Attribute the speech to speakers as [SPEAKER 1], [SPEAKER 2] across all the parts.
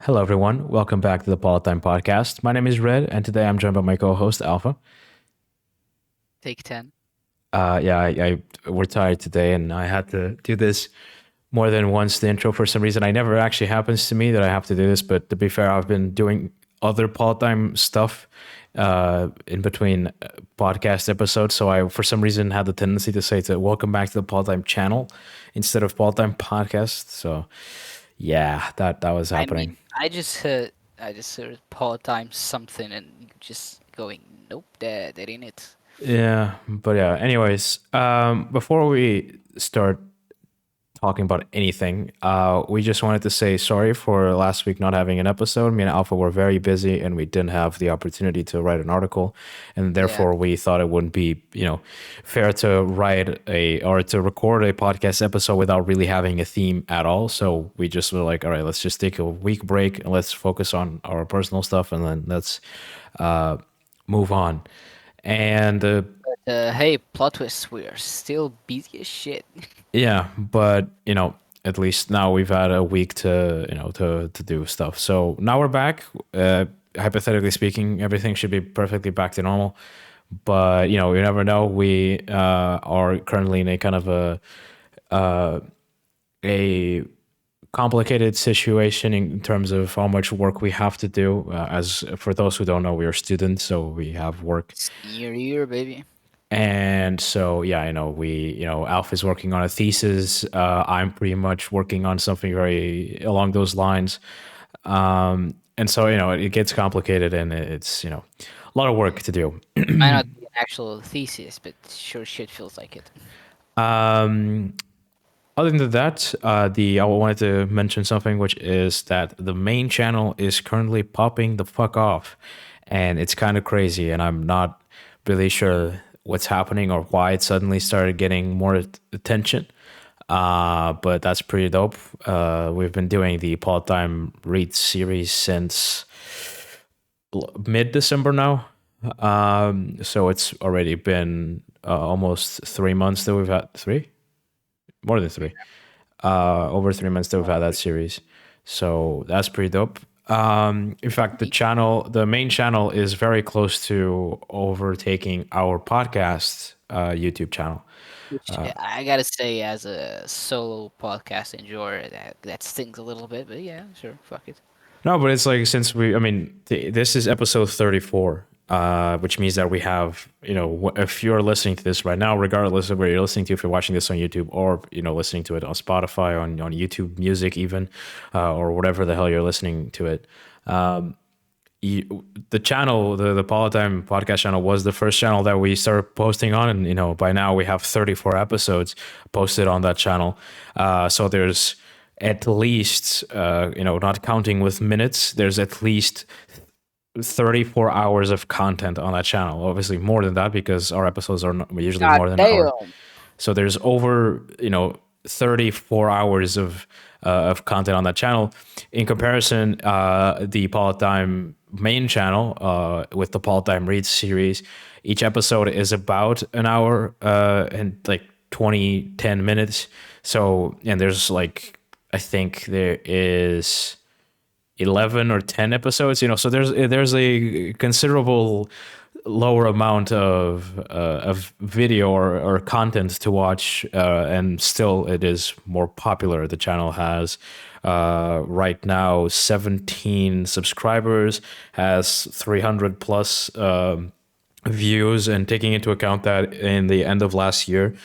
[SPEAKER 1] Hello, everyone. Welcome back to the Politdigm Podcast. My name is Red, and today I'm joined by my co-host Alpha.
[SPEAKER 2] Take 10.
[SPEAKER 1] I retired today, and I had to do this more than once. The intro, for some reason, I never actually happens to me that I have to do this. But to be fair, I've been doing other Politdigm stuff in between podcast episodes, so I, for some reason, had the tendency to say to welcome back to the Politdigm channel instead of Politdigm Podcast. So, yeah, that was
[SPEAKER 2] I
[SPEAKER 1] happening.
[SPEAKER 2] mean, I just heard Paul times something and just going, nope, that ain't it.
[SPEAKER 1] Yeah, but yeah. Anyways, before we start talking about anything, we just wanted to say sorry for last week not having an episode. Me and Alpha were very busy, and we didn't have the opportunity to write an article, and
[SPEAKER 2] Yeah,
[SPEAKER 1] therefore we thought it wouldn't be, fair to write a or to record a podcast episode without really having a theme at all. So we just were like, all right, let's just take a week break and let's focus on our personal stuff, and then let's move on. And
[SPEAKER 2] but hey, plot twist, we are still busy as shit.
[SPEAKER 1] yeah, but at least now we've had a week to do stuff. So now we're back. Hypothetically speaking, everything should be perfectly back to normal. But you never know. We are currently in a kind of a complicated situation in terms of how much work we have to do. As for those who don't know, we are students, so we have work.
[SPEAKER 2] Senior year, baby.
[SPEAKER 1] And so, yeah, Alpha's working on a thesis. I'm pretty much working on something very along those lines. And so, it gets complicated and it's, a lot of work to do.
[SPEAKER 2] Might not be an actual thesis, but sure shit feels like it.
[SPEAKER 1] Other than that, I wanted to mention something, which is that the main channel is currently popping the fuck off. And it's kind of crazy. And I'm not really sure what's happening or why it suddenly started getting more attention. But that's pretty dope. We've been doing the Politdigm Read series since mid-December now. So it's already been almost 3 months that we've had more than three, over 3 months that we've had that series. So that's pretty dope. In fact, the main channel is very close to overtaking our podcast YouTube channel.
[SPEAKER 2] Which I gotta say, as a solo podcast enjoyer, that stings a little bit, but yeah, sure, fuck it.
[SPEAKER 1] No, but it's like this is episode 34, which means that we have, if you're listening to this right now, regardless of where you're listening to, if you're watching this on YouTube or, listening to it on Spotify, on YouTube Music even, or whatever the hell you're listening to it, the channel, the Politdigm podcast channel was the first channel that we started posting on. And, by now we have 34 episodes posted on that channel. So there's at least, not counting with minutes, there's at least 34 hours of content on that channel. Obviously more than that because our episodes are usually
[SPEAKER 2] God
[SPEAKER 1] more than an hour.
[SPEAKER 2] damn.
[SPEAKER 1] So there's over, 34 hours of content on that channel. In comparison, the Politdigm main channel with the Politdigm Read series, each episode is about an hour and like 10 minutes. So, and there's like, I think there is 11 or 10 episodes, so there's a considerable lower amount of video or content to watch, and still it is more popular. The channel has right now 17 subscribers, has 300 plus views, and taking into account that in the end of last year,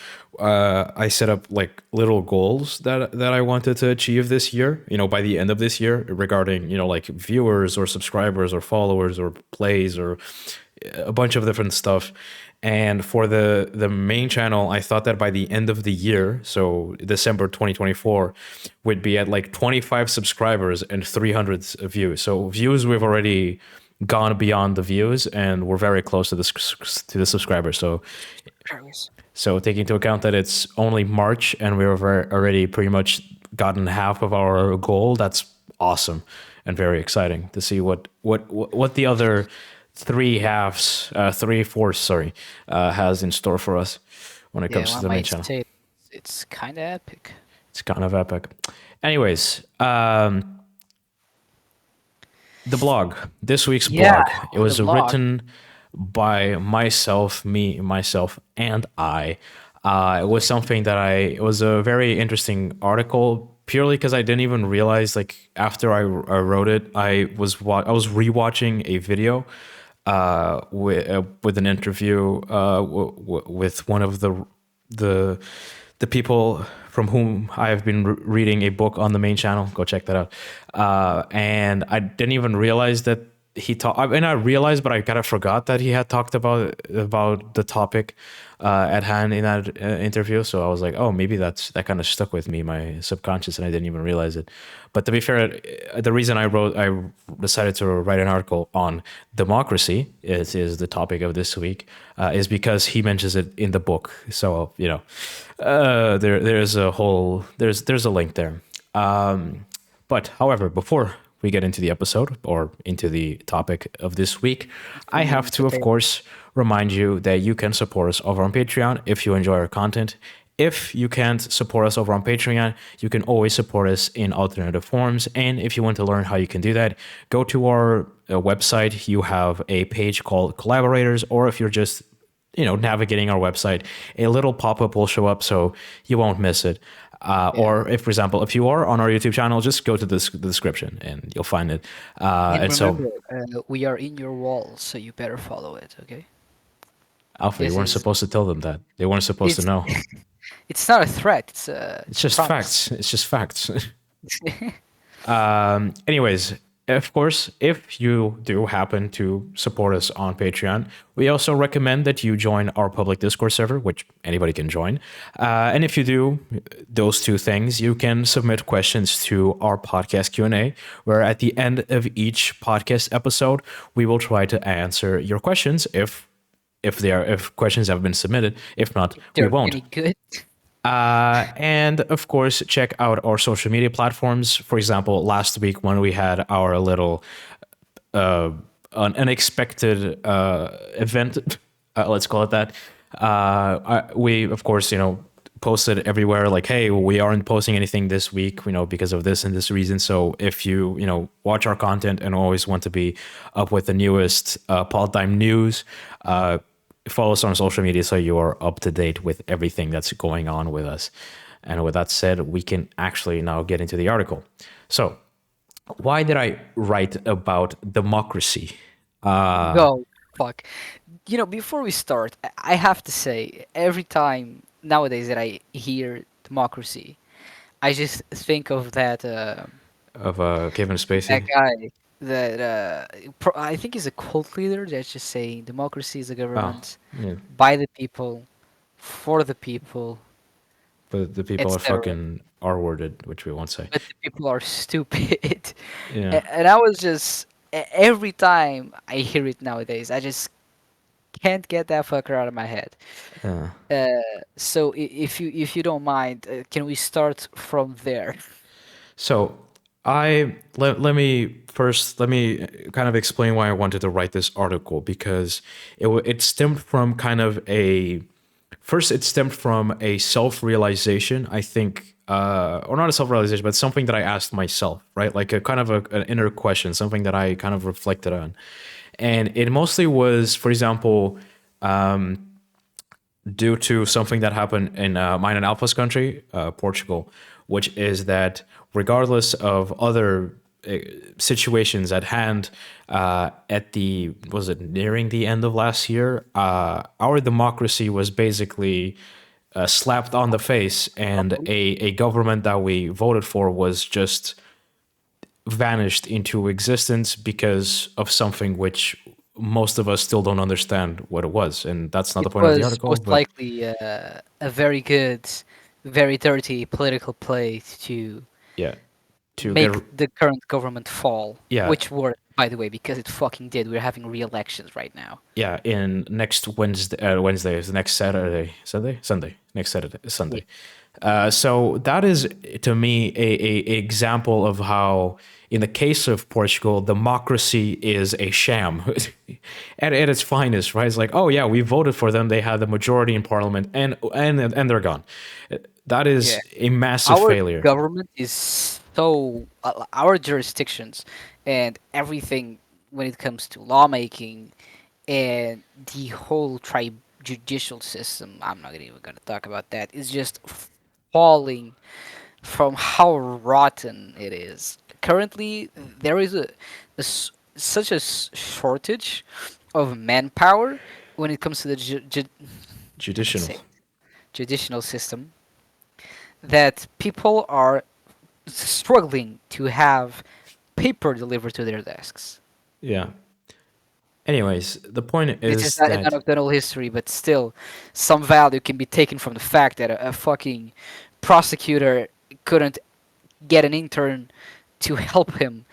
[SPEAKER 1] I set up like little goals that I wanted to achieve this year, by the end of this year, regarding, like viewers or subscribers or followers or plays or a bunch of different stuff. And for the main channel, I thought that by the end of the year, so December 2024, would be at like 25 subscribers and 300 views. So views, we've already gone beyond the views, and we're very close to the subscribers. So taking into account that it's only March and we've already pretty much gotten half of our goal, that's awesome and very exciting to see what the other three fourths, sorry, has in store for us when it
[SPEAKER 2] Yeah,
[SPEAKER 1] comes to
[SPEAKER 2] one
[SPEAKER 1] the main
[SPEAKER 2] might
[SPEAKER 1] channel.
[SPEAKER 2] say it's kind of epic.
[SPEAKER 1] It's kind of epic. Anyways, The blog, this week's
[SPEAKER 2] Yeah,
[SPEAKER 1] blog. It
[SPEAKER 2] the
[SPEAKER 1] was
[SPEAKER 2] blog.
[SPEAKER 1] written by myself, me, myself, and I. It was something that it was a very interesting article purely because I didn't even realize, like, after I wrote it, I was rewatching a video with an interview with one of the the people from whom I have been reading a book on the main channel. Go check that out. And I didn't even realize that he talked. I mean, I realized, but I kind of forgot that he had talked about the topic at hand in that interview. So I was like, oh, maybe that kind of stuck with me, my subconscious, and I didn't even realize it. But to be fair, the reason I decided to write an article on democracy is the topic of this week, is because he mentions it in the book. So there's a link there. But however, before we get into the episode or into the topic of this week, I have to, of course, remind you that you can support us over on Patreon if you enjoy our content. If you can't support us over on Patreon, you can always support us in alternative forms. And if you want to learn how you can do that, go to our website. You have a page called Collaborators, or if you're just navigating our website, a little pop-up will show up so you won't miss it. Or if, for example, if you are on our YouTube channel, just go to the description and you'll find it.
[SPEAKER 2] And remember, we are in your walls, so you better follow it. Okay.
[SPEAKER 1] Alpha, you
[SPEAKER 2] This
[SPEAKER 1] weren't
[SPEAKER 2] is
[SPEAKER 1] supposed to tell them that. They weren't supposed to
[SPEAKER 2] it's
[SPEAKER 1] know.
[SPEAKER 2] it's not a threat. It's
[SPEAKER 1] It's
[SPEAKER 2] a
[SPEAKER 1] just
[SPEAKER 2] promise.
[SPEAKER 1] facts. It's just facts. Anyways, of course, if you do happen to support us on Patreon, we also recommend that you join our public Discord server, which anybody can join. And if you do those two things, you can submit questions to our podcast Q&A, where at the end of each podcast episode, we will try to answer your questions if questions have been submitted. If not, we
[SPEAKER 2] They're
[SPEAKER 1] won't.
[SPEAKER 2] any good.
[SPEAKER 1] And of course, check out our social media platforms. For example, last week when we had our little unexpected event, let's call it that, we, of course, posted everywhere like, hey, we aren't posting anything this week, because of this and this reason. So if you watch our content and always want to be up with the newest Politdigm news, follow us on social media so you are up to date with everything that's going on with us. And with that said, we can actually now get into the article. So, why did I write about democracy?
[SPEAKER 2] Go fuck. Before we start, I have to say, every time nowadays that I hear democracy, I just think of
[SPEAKER 1] Of Kevin
[SPEAKER 2] that
[SPEAKER 1] Spacey?
[SPEAKER 2] guy that I think he's a cult leader that's just saying democracy is a
[SPEAKER 1] Oh,
[SPEAKER 2] government
[SPEAKER 1] yeah.
[SPEAKER 2] by the people, for the people,
[SPEAKER 1] But the people are
[SPEAKER 2] etc.
[SPEAKER 1] fucking R-worded, which we won't say.
[SPEAKER 2] But the people are stupid.
[SPEAKER 1] Yeah.
[SPEAKER 2] And I was just every time I hear it nowadays, I just can't get that fucker out of my head.
[SPEAKER 1] Yeah.
[SPEAKER 2] So if you don't mind, can we start from there?
[SPEAKER 1] So let me kind of explain why I wanted to write this article, because it stemmed from kind of it stemmed from a self-realization, I think, or not a self-realization, but something that I asked myself, right? Like a kind of an inner question, something that I kind of reflected on. And it mostly was, for example, due to something that happened in mine and Alpha's country, Portugal, which is that regardless of other situations at hand, was it nearing the end of last year, our democracy was basically slapped on the face, and a government that we voted for was just vanished into existence because of something which most of us still don't understand what it was, and that's not
[SPEAKER 2] It
[SPEAKER 1] the point of the
[SPEAKER 2] was
[SPEAKER 1] article.
[SPEAKER 2] most
[SPEAKER 1] But
[SPEAKER 2] likely a very good, very dirty political play to
[SPEAKER 1] yeah, to get
[SPEAKER 2] make the current government fall,
[SPEAKER 1] yeah,
[SPEAKER 2] which worked, by the way, because it fucking did. We're having re-elections right now.
[SPEAKER 1] yeah, in next Wednesday is the next Sunday, next Saturday,
[SPEAKER 2] Yeah.
[SPEAKER 1] Sunday. So that is, to me, a example of how, in the case of Portugal, democracy is a sham at its finest, right? It's like, oh yeah, we voted for them, they had the majority in parliament, and they're gone. That
[SPEAKER 2] Yeah.
[SPEAKER 1] is a massive
[SPEAKER 2] Our
[SPEAKER 1] failure.
[SPEAKER 2] government is So our jurisdictions and everything when it comes to lawmaking and the whole judicial system, I'm not even gonna talk about that. Is just falling from how rotten it is. Currently, there is such a shortage of manpower when it comes to the let's
[SPEAKER 1] Judicial.
[SPEAKER 2] say judicial system that people are struggling to have paper delivered to their desks.
[SPEAKER 1] Yeah. Anyways, the point
[SPEAKER 2] This is
[SPEAKER 1] is
[SPEAKER 2] not an
[SPEAKER 1] that
[SPEAKER 2] anecdotal history, but still, some value can be taken from the fact that a fucking prosecutor couldn't get an intern to help him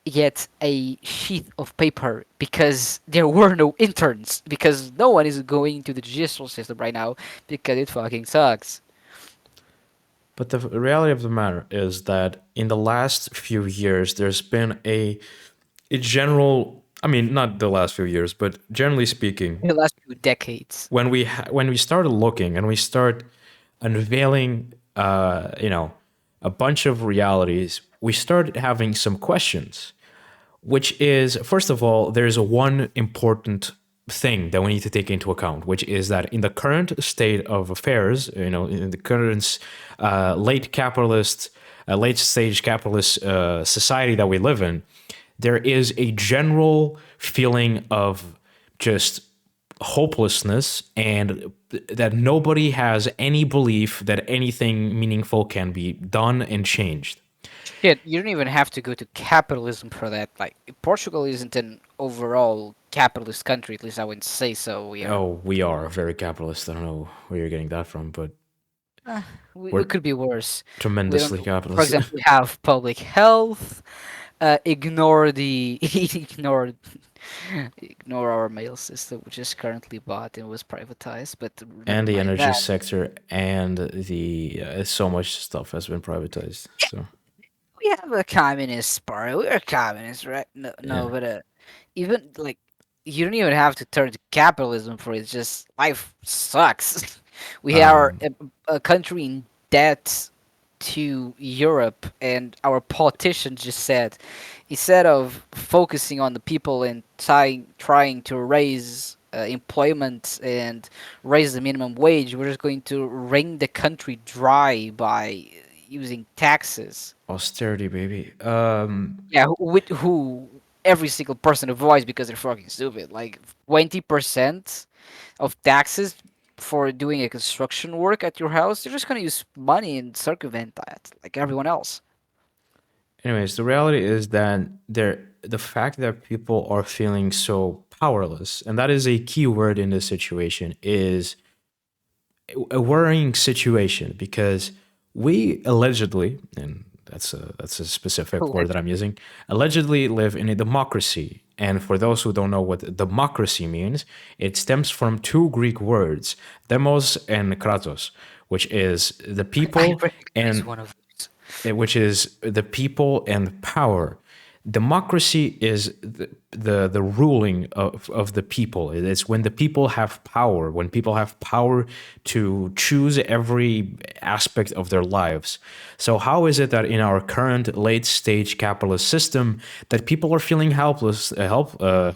[SPEAKER 2] get a sheet of paper because there were no interns, because no one is going to the judicial system right now because it fucking sucks.
[SPEAKER 1] but the reality of the matter is that in the last few years there's been a general, I mean, not the last few years, but generally speaking,
[SPEAKER 2] In the last few decades.
[SPEAKER 1] when we started looking and we start unveiling, a bunch of realities, we started having some questions, which is, first of all, there's one important thing that we need to take into account, which is that in the current state of affairs, in the current late stage capitalist society that we live in, there is a general feeling of just hopelessness, and that nobody has any belief that anything meaningful can be done and changed.
[SPEAKER 2] Shit, you don't even have to go to capitalism for that. Like, Portugal isn't an overall capitalist country, at least I wouldn't say so. We are.
[SPEAKER 1] Oh, we are very capitalist. I don't know where you're getting that from, but
[SPEAKER 2] We
[SPEAKER 1] we're
[SPEAKER 2] could be worse. We don't.
[SPEAKER 1] tremendously
[SPEAKER 2] For
[SPEAKER 1] capitalist.
[SPEAKER 2] example, we have public health. Ignore the ignore our mail system, which is currently bought and was privatized. But never
[SPEAKER 1] And the
[SPEAKER 2] mind
[SPEAKER 1] energy
[SPEAKER 2] that.
[SPEAKER 1] sector, and the so much stuff has been privatized. So
[SPEAKER 2] We have a communist party. We're communists, right? No,
[SPEAKER 1] yeah,
[SPEAKER 2] no, but even like you don't even have to turn to capitalism for it. It's just life sucks. We are
[SPEAKER 1] um,
[SPEAKER 2] a country in debt to Europe, and our politicians just said instead of focusing on the people and trying to raise employment and raise the minimum wage, we're just going to wring the country dry by using taxes.
[SPEAKER 1] austerity, baby.
[SPEAKER 2] Yeah, who every single person avoids because they're fucking stupid. Like 20% of taxes for doing a construction work at your house, you're just gonna use money and circumvent that, like everyone else.
[SPEAKER 1] Anyways, the reality is that the fact that people are feeling so powerless, and that is a key word in this situation, is a worrying situation, because we allegedly, and that's a specific word that I'm using, allegedly live in a democracy. And for those who don't know what democracy means, it stems from two Greek words, demos and kratos, which is the
[SPEAKER 2] I
[SPEAKER 1] people
[SPEAKER 2] recognize
[SPEAKER 1] and
[SPEAKER 2] one of those.
[SPEAKER 1] which is the people and power. Democracy is the ruling of the people. It's when the people have power, when people have power to choose every aspect of their lives. So how is it that in our current late stage capitalist system that people are feeling hopeless, or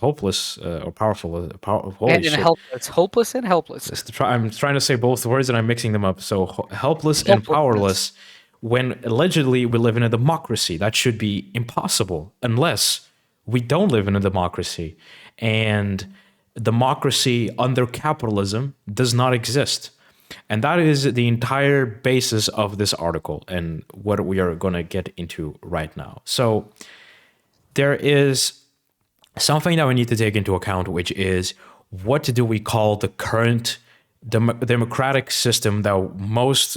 [SPEAKER 1] powerful? Holy
[SPEAKER 2] And
[SPEAKER 1] shit!
[SPEAKER 2] helpless, hopeless and helpless.
[SPEAKER 1] I'm trying to say both words and I'm mixing them up. So helpless and
[SPEAKER 2] Helplessness.
[SPEAKER 1] powerless, when allegedly we live in a democracy. That should be impossible unless we don't live in a democracy. And democracy under capitalism does not exist. And that is the entire basis of this article and what we are going to get into right now. So there is something that we need to take into account, which is, what do we call the current democratic system that most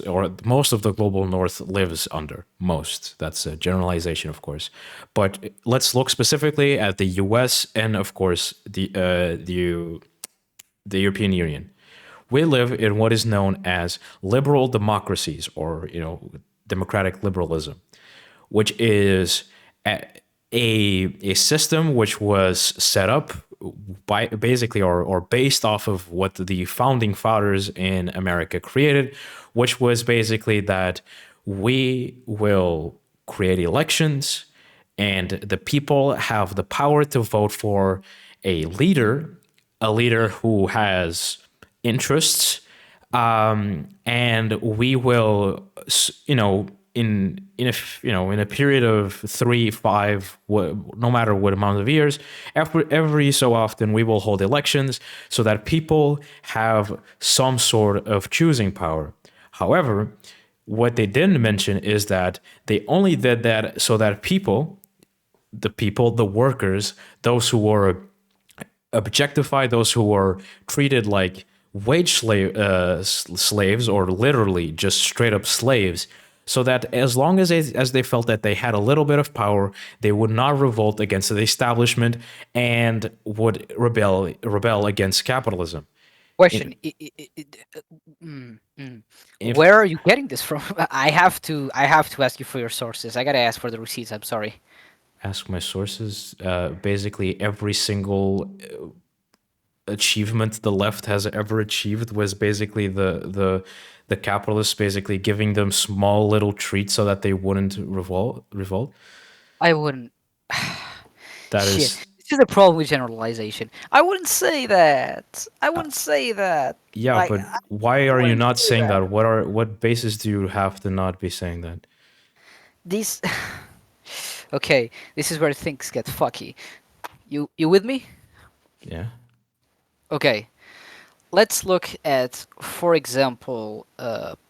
[SPEAKER 1] of the global north lives under? Most. That's a generalization, of course. But let's look specifically at the US and, of course, the European Union. We live in what is known as liberal democracies, or democratic liberalism, which is a system which was set up by basically, or based off of what the founding fathers in America created, which was basically that we will create elections, and the people have the power to vote for a leader who has interests, and we will, in a period of 3, 5, no matter what amount of years, every so often we will hold elections so that people have some sort of choosing power. However, what they didn't mention is that they only did that so that the workers, those who were objectified, those who were treated like slaves, or literally just straight up slaves, so that as long as they felt that they had a little bit of power, they would not revolt against the establishment and would rebel against capitalism.
[SPEAKER 2] Question:
[SPEAKER 1] In,
[SPEAKER 2] mm, mm.
[SPEAKER 1] if
[SPEAKER 2] Where are you getting this from? I have to ask you for your sources. I gotta ask for the receipts. I'm sorry.
[SPEAKER 1] Ask my sources, basically every single achievement the left has ever achieved was basically the capitalists basically giving them small little treats so that they wouldn't revolt.
[SPEAKER 2] I wouldn't.
[SPEAKER 1] That
[SPEAKER 2] Shit.
[SPEAKER 1] is,
[SPEAKER 2] This is the problem with generalization. I wouldn't say that. I wouldn't say that.
[SPEAKER 1] yeah,
[SPEAKER 2] Like,
[SPEAKER 1] but
[SPEAKER 2] I
[SPEAKER 1] why are you
[SPEAKER 2] wouldn't
[SPEAKER 1] not
[SPEAKER 2] say
[SPEAKER 1] saying
[SPEAKER 2] that.
[SPEAKER 1] that? What basis do you have to not be saying that?
[SPEAKER 2] This. Okay, this is where things get fucky. You with me?
[SPEAKER 1] Yeah,
[SPEAKER 2] Okay, let's look at, for example,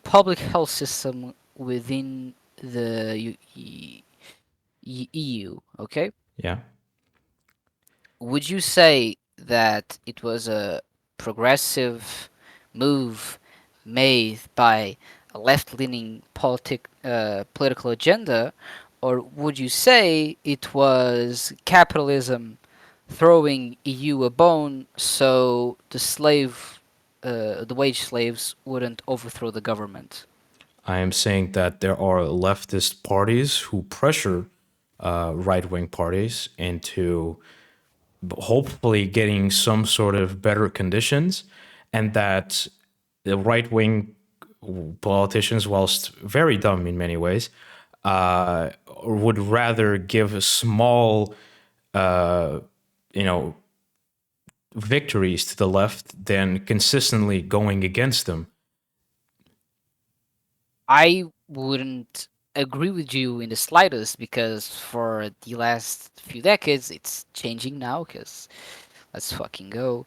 [SPEAKER 2] public health system within the EU. Okay,
[SPEAKER 1] yeah.
[SPEAKER 2] would you say that it was a progressive move made by a left-leaning political agenda, or would you say it was capitalism throwing EU a bone so the wage slaves wouldn't overthrow the government?
[SPEAKER 1] I am saying that there are leftist parties who pressure right wing parties into hopefully getting some sort of better conditions, and that the right wing politicians, whilst very dumb in many ways, would rather give small, uh, you know, victories to the left than consistently going against them.
[SPEAKER 2] I wouldn't agree with you in the slightest because for the last few decades, it's changing now because let's fucking go.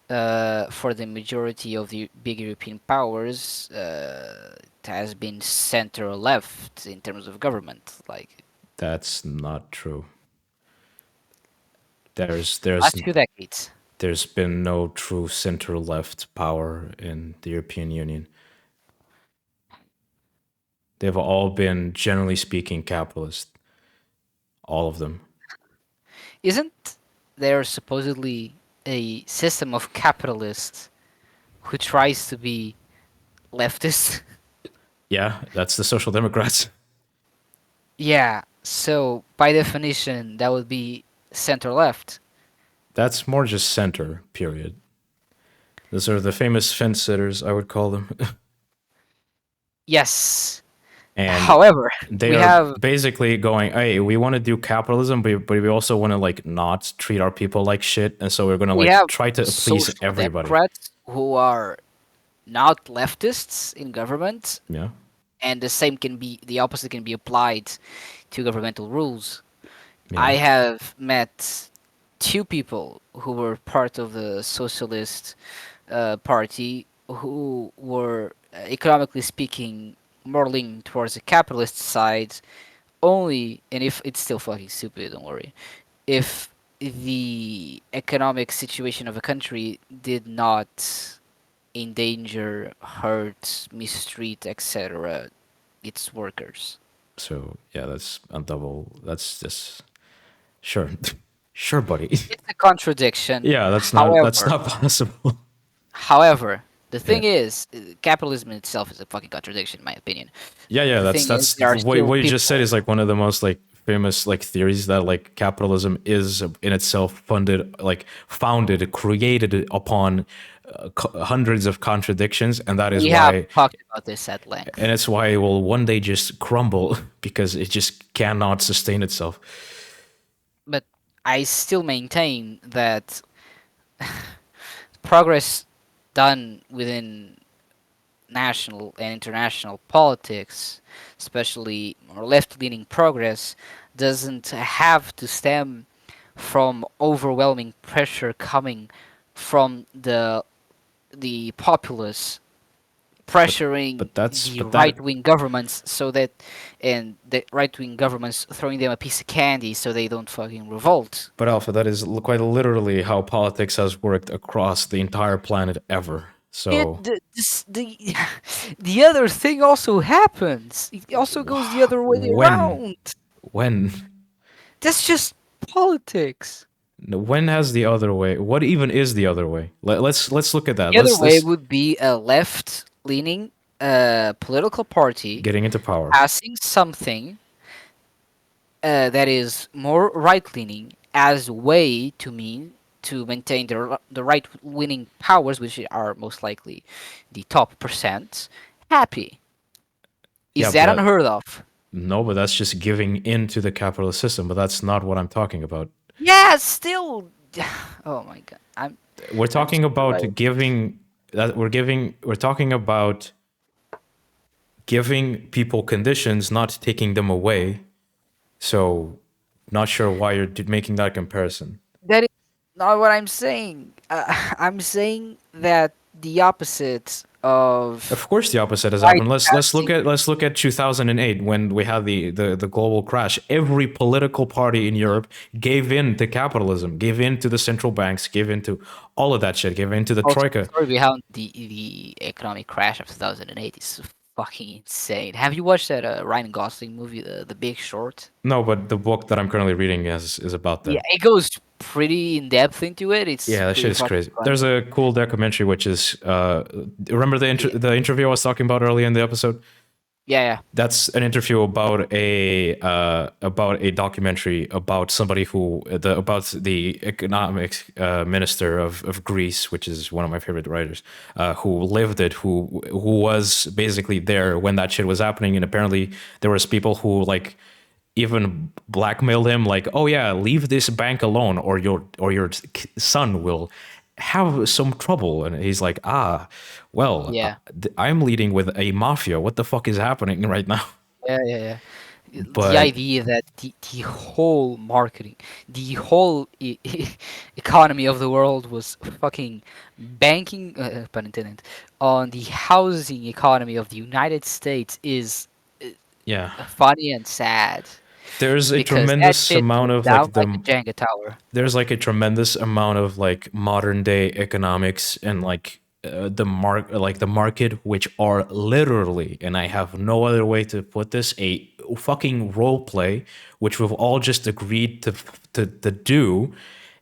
[SPEAKER 2] For the majority of the big European powers, it has been center left in terms of government. Like
[SPEAKER 1] That's not true. There's there's
[SPEAKER 2] last few decades.
[SPEAKER 1] there's been no true center left power in the European Union. They've all been, generally speaking, capitalist. All of them.
[SPEAKER 2] Isn't there supposedly a system of capitalists who tries to be leftist?
[SPEAKER 1] Yeah, that's the Social Democrats.
[SPEAKER 2] Yeah, so by definition, that would be center left.
[SPEAKER 1] That's more just center, period. Those are the famous fence sitters, I would call them.
[SPEAKER 2] Yes.
[SPEAKER 1] And
[SPEAKER 2] However,
[SPEAKER 1] they
[SPEAKER 2] we
[SPEAKER 1] are
[SPEAKER 2] have
[SPEAKER 1] basically going, hey, we want to do capitalism, but we also want to like not treat our people like shit. And so we're going to
[SPEAKER 2] we
[SPEAKER 1] like
[SPEAKER 2] have
[SPEAKER 1] try to please
[SPEAKER 2] social
[SPEAKER 1] everybody.
[SPEAKER 2] democrats who are not leftists in government,
[SPEAKER 1] Yeah.
[SPEAKER 2] and the opposite can be applied to governmental rules.
[SPEAKER 1] Yeah.
[SPEAKER 2] I have met two people who were part of the socialist party who were, economically speaking, more leaning towards the capitalist side. Only, and if it's still fucking stupid, don't worry. If the economic situation of a country did not endanger, hurt, mistreat, etc., its workers.
[SPEAKER 1] So yeah, that's a double. That's just sure, sure, buddy.
[SPEAKER 2] It's a contradiction.
[SPEAKER 1] Yeah, that's
[SPEAKER 2] However,
[SPEAKER 1] not possible.
[SPEAKER 2] however, the
[SPEAKER 1] Yeah.
[SPEAKER 2] thing is, capitalism in itself is a fucking contradiction, in my opinion.
[SPEAKER 1] Yeah,
[SPEAKER 2] The
[SPEAKER 1] that's
[SPEAKER 2] thing is,
[SPEAKER 1] that's
[SPEAKER 2] there are
[SPEAKER 1] what
[SPEAKER 2] still
[SPEAKER 1] what you just said
[SPEAKER 2] people.
[SPEAKER 1] is like one of the most like famous like theories that like capitalism is in itself founded, created upon hundreds of contradictions, and that is
[SPEAKER 2] We have
[SPEAKER 1] why,
[SPEAKER 2] talked about this at length,
[SPEAKER 1] and it's why it will one day just crumble because it just cannot sustain itself.
[SPEAKER 2] but I still maintain that progress done within national and international politics, especially more left-leaning progress, doesn't have to stem from overwhelming pressure coming from the populace
[SPEAKER 1] But
[SPEAKER 2] pressuring
[SPEAKER 1] but that's
[SPEAKER 2] the
[SPEAKER 1] but that
[SPEAKER 2] right-wing governments so that and the right-wing governments throwing them a piece of candy so they don't fucking revolt.
[SPEAKER 1] but Alpha, that is quite literally how politics has worked across the entire planet ever.
[SPEAKER 2] It
[SPEAKER 1] So
[SPEAKER 2] the the other thing also happens. It also goes the other way
[SPEAKER 1] when
[SPEAKER 2] around.
[SPEAKER 1] when
[SPEAKER 2] That's just politics.
[SPEAKER 1] when has the other way? What even is the other way? Let's look at that.
[SPEAKER 2] The other way
[SPEAKER 1] Let's
[SPEAKER 2] would be a left-leaning political party
[SPEAKER 1] getting into power.
[SPEAKER 2] passing something that is more right-leaning as a way to maintain the right-leaning powers, which are most likely the top percent, happy.
[SPEAKER 1] Yeah,
[SPEAKER 2] Is
[SPEAKER 1] but
[SPEAKER 2] that
[SPEAKER 1] that
[SPEAKER 2] unheard of?
[SPEAKER 1] no, but that's just giving into the capitalist system. But that's not what I'm talking about.
[SPEAKER 2] Yeah, still. Oh my god,
[SPEAKER 1] We're
[SPEAKER 2] I'm
[SPEAKER 1] talking
[SPEAKER 2] so
[SPEAKER 1] about
[SPEAKER 2] right.
[SPEAKER 1] giving that we're talking about giving people conditions, not taking them away. So, not sure why you're making that comparison.
[SPEAKER 2] That is not what I'm saying. I'm saying that the opposite of
[SPEAKER 1] Of course, the opposite has
[SPEAKER 2] right
[SPEAKER 1] happened.
[SPEAKER 2] passing.
[SPEAKER 1] Let's look at 2008 when we had the global crash. Every political party in Europe gave in to capitalism, gave in to the central banks, gave in to all of that shit, gave in to the
[SPEAKER 2] Also, the
[SPEAKER 1] troika.
[SPEAKER 2] story behind the economic crash of 2008 is fucking insane. Have you watched that Ryan Gosling movie, The Big Short?
[SPEAKER 1] No, but the book that I'm currently reading is about
[SPEAKER 2] Yeah,
[SPEAKER 1] that.
[SPEAKER 2] it goes pretty in depth into it. It's
[SPEAKER 1] Yeah, that shit
[SPEAKER 2] pretty
[SPEAKER 1] is
[SPEAKER 2] fucking
[SPEAKER 1] crazy. There's
[SPEAKER 2] funny.
[SPEAKER 1] a cool documentary which is remember
[SPEAKER 2] Yeah,
[SPEAKER 1] the interview I was talking about earlier in the episode.
[SPEAKER 2] yeah,
[SPEAKER 1] That's an interview about a documentary about somebody who about the economics minister of Greece, which is one of my favorite writers, who lived it, who was basically there when that shit was happening, and apparently there was people who like even blackmailed him, like, oh yeah, leave this bank alone, or your son will have some trouble. And he's like, ah, well,
[SPEAKER 2] yeah,
[SPEAKER 1] I'm leading with a mafia. What the fuck is happening right now?
[SPEAKER 2] yeah. The
[SPEAKER 1] But
[SPEAKER 2] idea that the whole marketing, the whole economy of the world was fucking banking, pun intended, on the housing economy of the United States is
[SPEAKER 1] yeah,
[SPEAKER 2] funny and sad
[SPEAKER 1] there's a
[SPEAKER 2] because that
[SPEAKER 1] tremendous
[SPEAKER 2] shit
[SPEAKER 1] amount
[SPEAKER 2] went
[SPEAKER 1] of
[SPEAKER 2] down
[SPEAKER 1] like
[SPEAKER 2] like a Jenga tower.
[SPEAKER 1] there's like a tremendous amount of like modern day economics and like the market, which are literally, and I have no other way to put this, a fucking role play which we've all just agreed to do,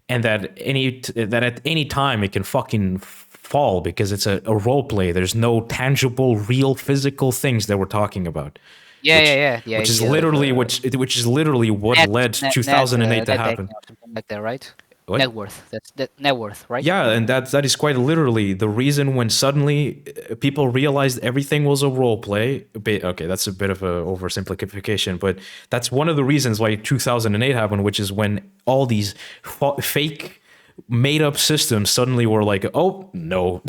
[SPEAKER 1] and that at any time it can fucking fall because it's a role play. There's no tangible real physical things that we're talking about,
[SPEAKER 2] Yeah,
[SPEAKER 1] which
[SPEAKER 2] the idea of
[SPEAKER 1] which is literally what led 2008 to
[SPEAKER 2] net backing
[SPEAKER 1] happen.
[SPEAKER 2] or something like that, right?
[SPEAKER 1] What?
[SPEAKER 2] Net worth. That's that net worth, right?
[SPEAKER 1] Yeah, and that is quite literally the reason when suddenly people realized everything was a role play. Okay, that's a bit of a oversimplification, but that's one of the reasons why 2008 happened, which is when all these fake made up systems suddenly were like, "Oh, no.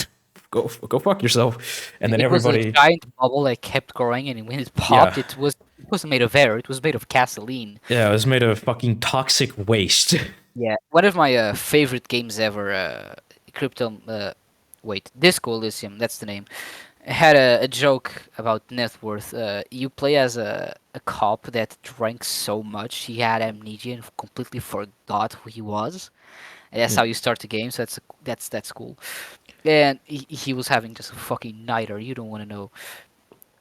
[SPEAKER 1] Go fuck yourself." And then
[SPEAKER 2] It was a
[SPEAKER 1] everybody,
[SPEAKER 2] giant bubble that kept growing, and when it
[SPEAKER 1] yeah.
[SPEAKER 2] popped, it was made of air. It was made of gasoline.
[SPEAKER 1] Yeah, it was made of fucking toxic waste.
[SPEAKER 2] Yeah, one of my favorite games ever, Crypto. Disco Elysium. That's the name. Had a joke about net worth. You play as a cop that drank so much he had amnesia and completely forgot who he was. And that's
[SPEAKER 1] Yeah.
[SPEAKER 2] how you start the game. So that's cool. And he was having just a fucking nightmare. You don't want to know.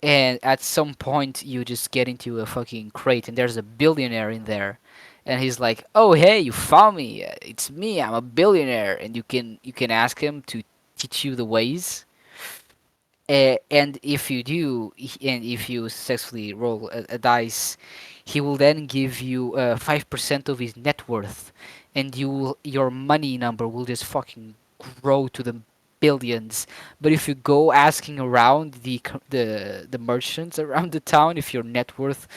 [SPEAKER 2] And at some point you just get into a fucking crate and there's a billionaire in there, and he's like, oh hey, you found me, it's me, I'm a billionaire. And you can ask him to teach you the ways, And if you do, and if you successfully roll a dice, he will then give you 5% of his net worth, and your money number will just fucking grow to the billions. But if you go asking around the merchants around the town if your net worth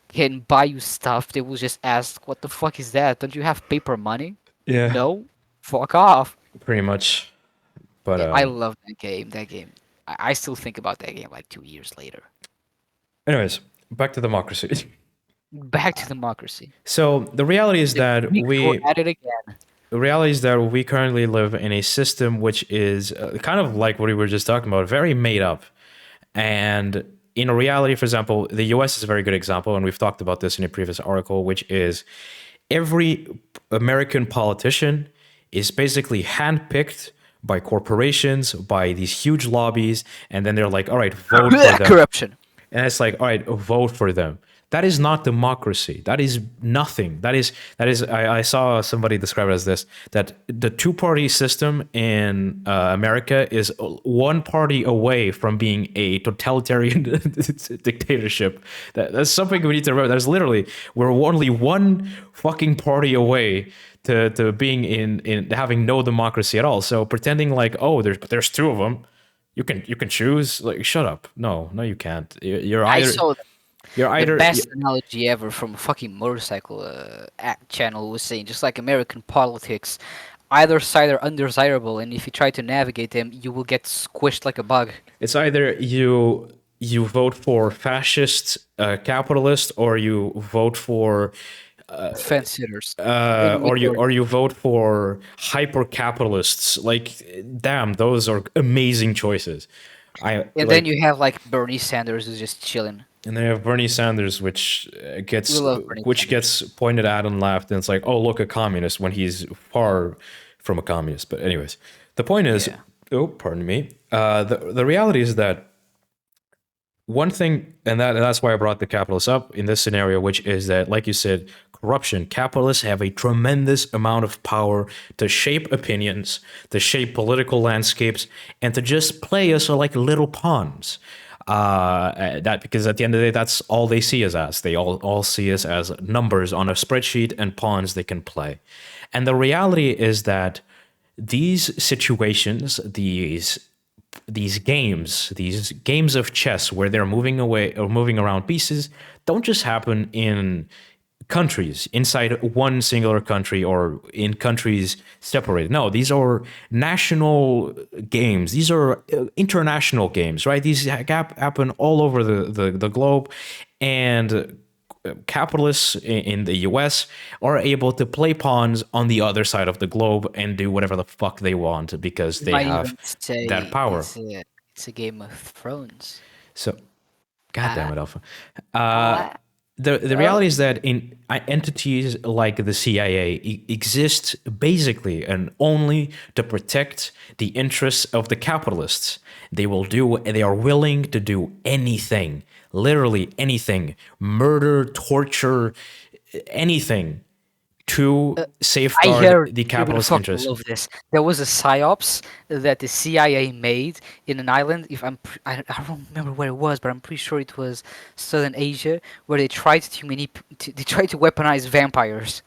[SPEAKER 2] can buy you stuff, they will just ask, "What the fuck is that? Don't you have paper money?"
[SPEAKER 1] Yeah,
[SPEAKER 2] No, fuck off.
[SPEAKER 1] pretty much. But
[SPEAKER 2] Yeah, I love that game. That game. I still think about that game like 2 years later.
[SPEAKER 1] anyways, back to democracy.
[SPEAKER 2] Back to democracy.
[SPEAKER 1] So
[SPEAKER 2] The Greeks were at it again.
[SPEAKER 1] the reality is that we currently live in a system which is kind of like what we were just talking about, very made up. And in reality, for example, the US is a very good example, and we've talked about this in a previous article, which is every American politician is basically handpicked by corporations, by these huge lobbies, and then they're like, all right, vote for them.
[SPEAKER 2] Corruption.
[SPEAKER 1] And it's like, all right, vote for them. That is not democracy. That is nothing. That is. I saw somebody describe it as this: that the two-party system in America is one party away from being a totalitarian dictatorship. That's something we need to remember. There's literally we're only one fucking party away to being in having no democracy at all. So pretending like, oh, there's two of them. You can choose. Like, shut up. No, you can't. You're
[SPEAKER 2] I
[SPEAKER 1] either
[SPEAKER 2] saw
[SPEAKER 1] you're
[SPEAKER 2] the
[SPEAKER 1] either
[SPEAKER 2] best analogy ever from a fucking motorcycle channel was saying, just like American politics, either side are undesirable, and if you try to navigate them, you will get squished like a bug.
[SPEAKER 1] it's either you vote for fascist capitalist, or you vote for
[SPEAKER 2] Fence sitters. In
[SPEAKER 1] or
[SPEAKER 2] majority.
[SPEAKER 1] you vote for hyper capitalists. Like, damn, those are amazing choices. I
[SPEAKER 2] And then
[SPEAKER 1] like.
[SPEAKER 2] you have like Bernie Sanders who's just chilling.
[SPEAKER 1] And they have Bernie Sanders, which
[SPEAKER 2] We love Bernie Sanders.
[SPEAKER 1] gets pointed at and laughed, and it's like, oh, look, a communist, when he's far from a communist. But anyways, the point is,
[SPEAKER 2] Yeah.
[SPEAKER 1] oh, pardon me. The reality is that one thing, and that's why I brought the capitalists up in this scenario, which is that, like you said, corruption. Capitalists have a tremendous amount of power to shape opinions, to shape political landscapes, and to just play us like little pawns. That because at the end of the day, that's all they see us as. They all see us as numbers on a spreadsheet and pawns they can play. And the reality is that these situations, these games of chess where they're moving away or moving around pieces, don't just happen in countries inside one singular country or in countries separated. No, these are national games. These are international games, right? These happen all over the globe, and capitalists in the US are able to play pawns on the other side of the globe and do whatever the fuck they want because
[SPEAKER 2] You
[SPEAKER 1] they
[SPEAKER 2] might
[SPEAKER 1] have
[SPEAKER 2] even
[SPEAKER 1] that
[SPEAKER 2] say
[SPEAKER 1] power.
[SPEAKER 2] it's a Game of Thrones.
[SPEAKER 1] So, God damn
[SPEAKER 2] Ah,
[SPEAKER 1] it, Alpha.
[SPEAKER 2] ah,
[SPEAKER 1] The
[SPEAKER 2] oh.
[SPEAKER 1] reality is that in entities like the CIA exist basically and only to protect the interests of the capitalists. They are willing to do anything, literally anything, murder, torture, anything to
[SPEAKER 2] I
[SPEAKER 1] safeguard
[SPEAKER 2] heard
[SPEAKER 1] the
[SPEAKER 2] you're gonna
[SPEAKER 1] capitalist
[SPEAKER 2] fucking
[SPEAKER 1] interests.
[SPEAKER 2] love this. There was a psyops that the CIA made in an island. If I don't remember where it was, but I'm pretty sure it was Southern Asia, where they tried they tried to weaponize vampires.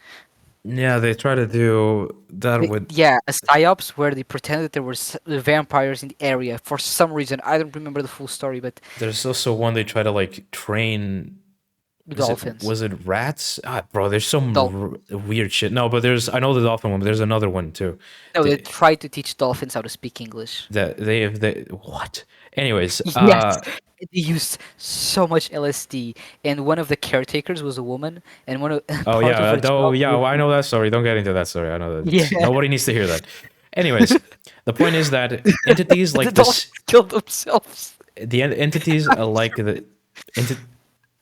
[SPEAKER 1] Yeah, they try to do that with.
[SPEAKER 2] Yeah, a psyops where they pretended there were vampires in the area for some reason. I don't remember the full story, but
[SPEAKER 1] There's also one they try to like train.
[SPEAKER 2] dolphins.
[SPEAKER 1] Was it rats? Bro, there's some
[SPEAKER 2] Dol-
[SPEAKER 1] weird shit. No, but I know the dolphin one, but there's another one too.
[SPEAKER 2] no, they
[SPEAKER 1] They,
[SPEAKER 2] tried to teach dolphins how to speak English.
[SPEAKER 1] that they have what? Anyways,
[SPEAKER 2] Yes, they used so much LSD, and one of the caretakers was a woman, and one of
[SPEAKER 1] oh
[SPEAKER 2] part of
[SPEAKER 1] yeah,
[SPEAKER 2] her job
[SPEAKER 1] yeah,
[SPEAKER 2] was
[SPEAKER 1] well, I know that story. Don't get into that story. I know that
[SPEAKER 2] yeah.
[SPEAKER 1] nobody needs to hear that. Anyways, the point is that entities
[SPEAKER 2] The
[SPEAKER 1] like this,
[SPEAKER 2] dolphins killed themselves.
[SPEAKER 1] entities like the enti-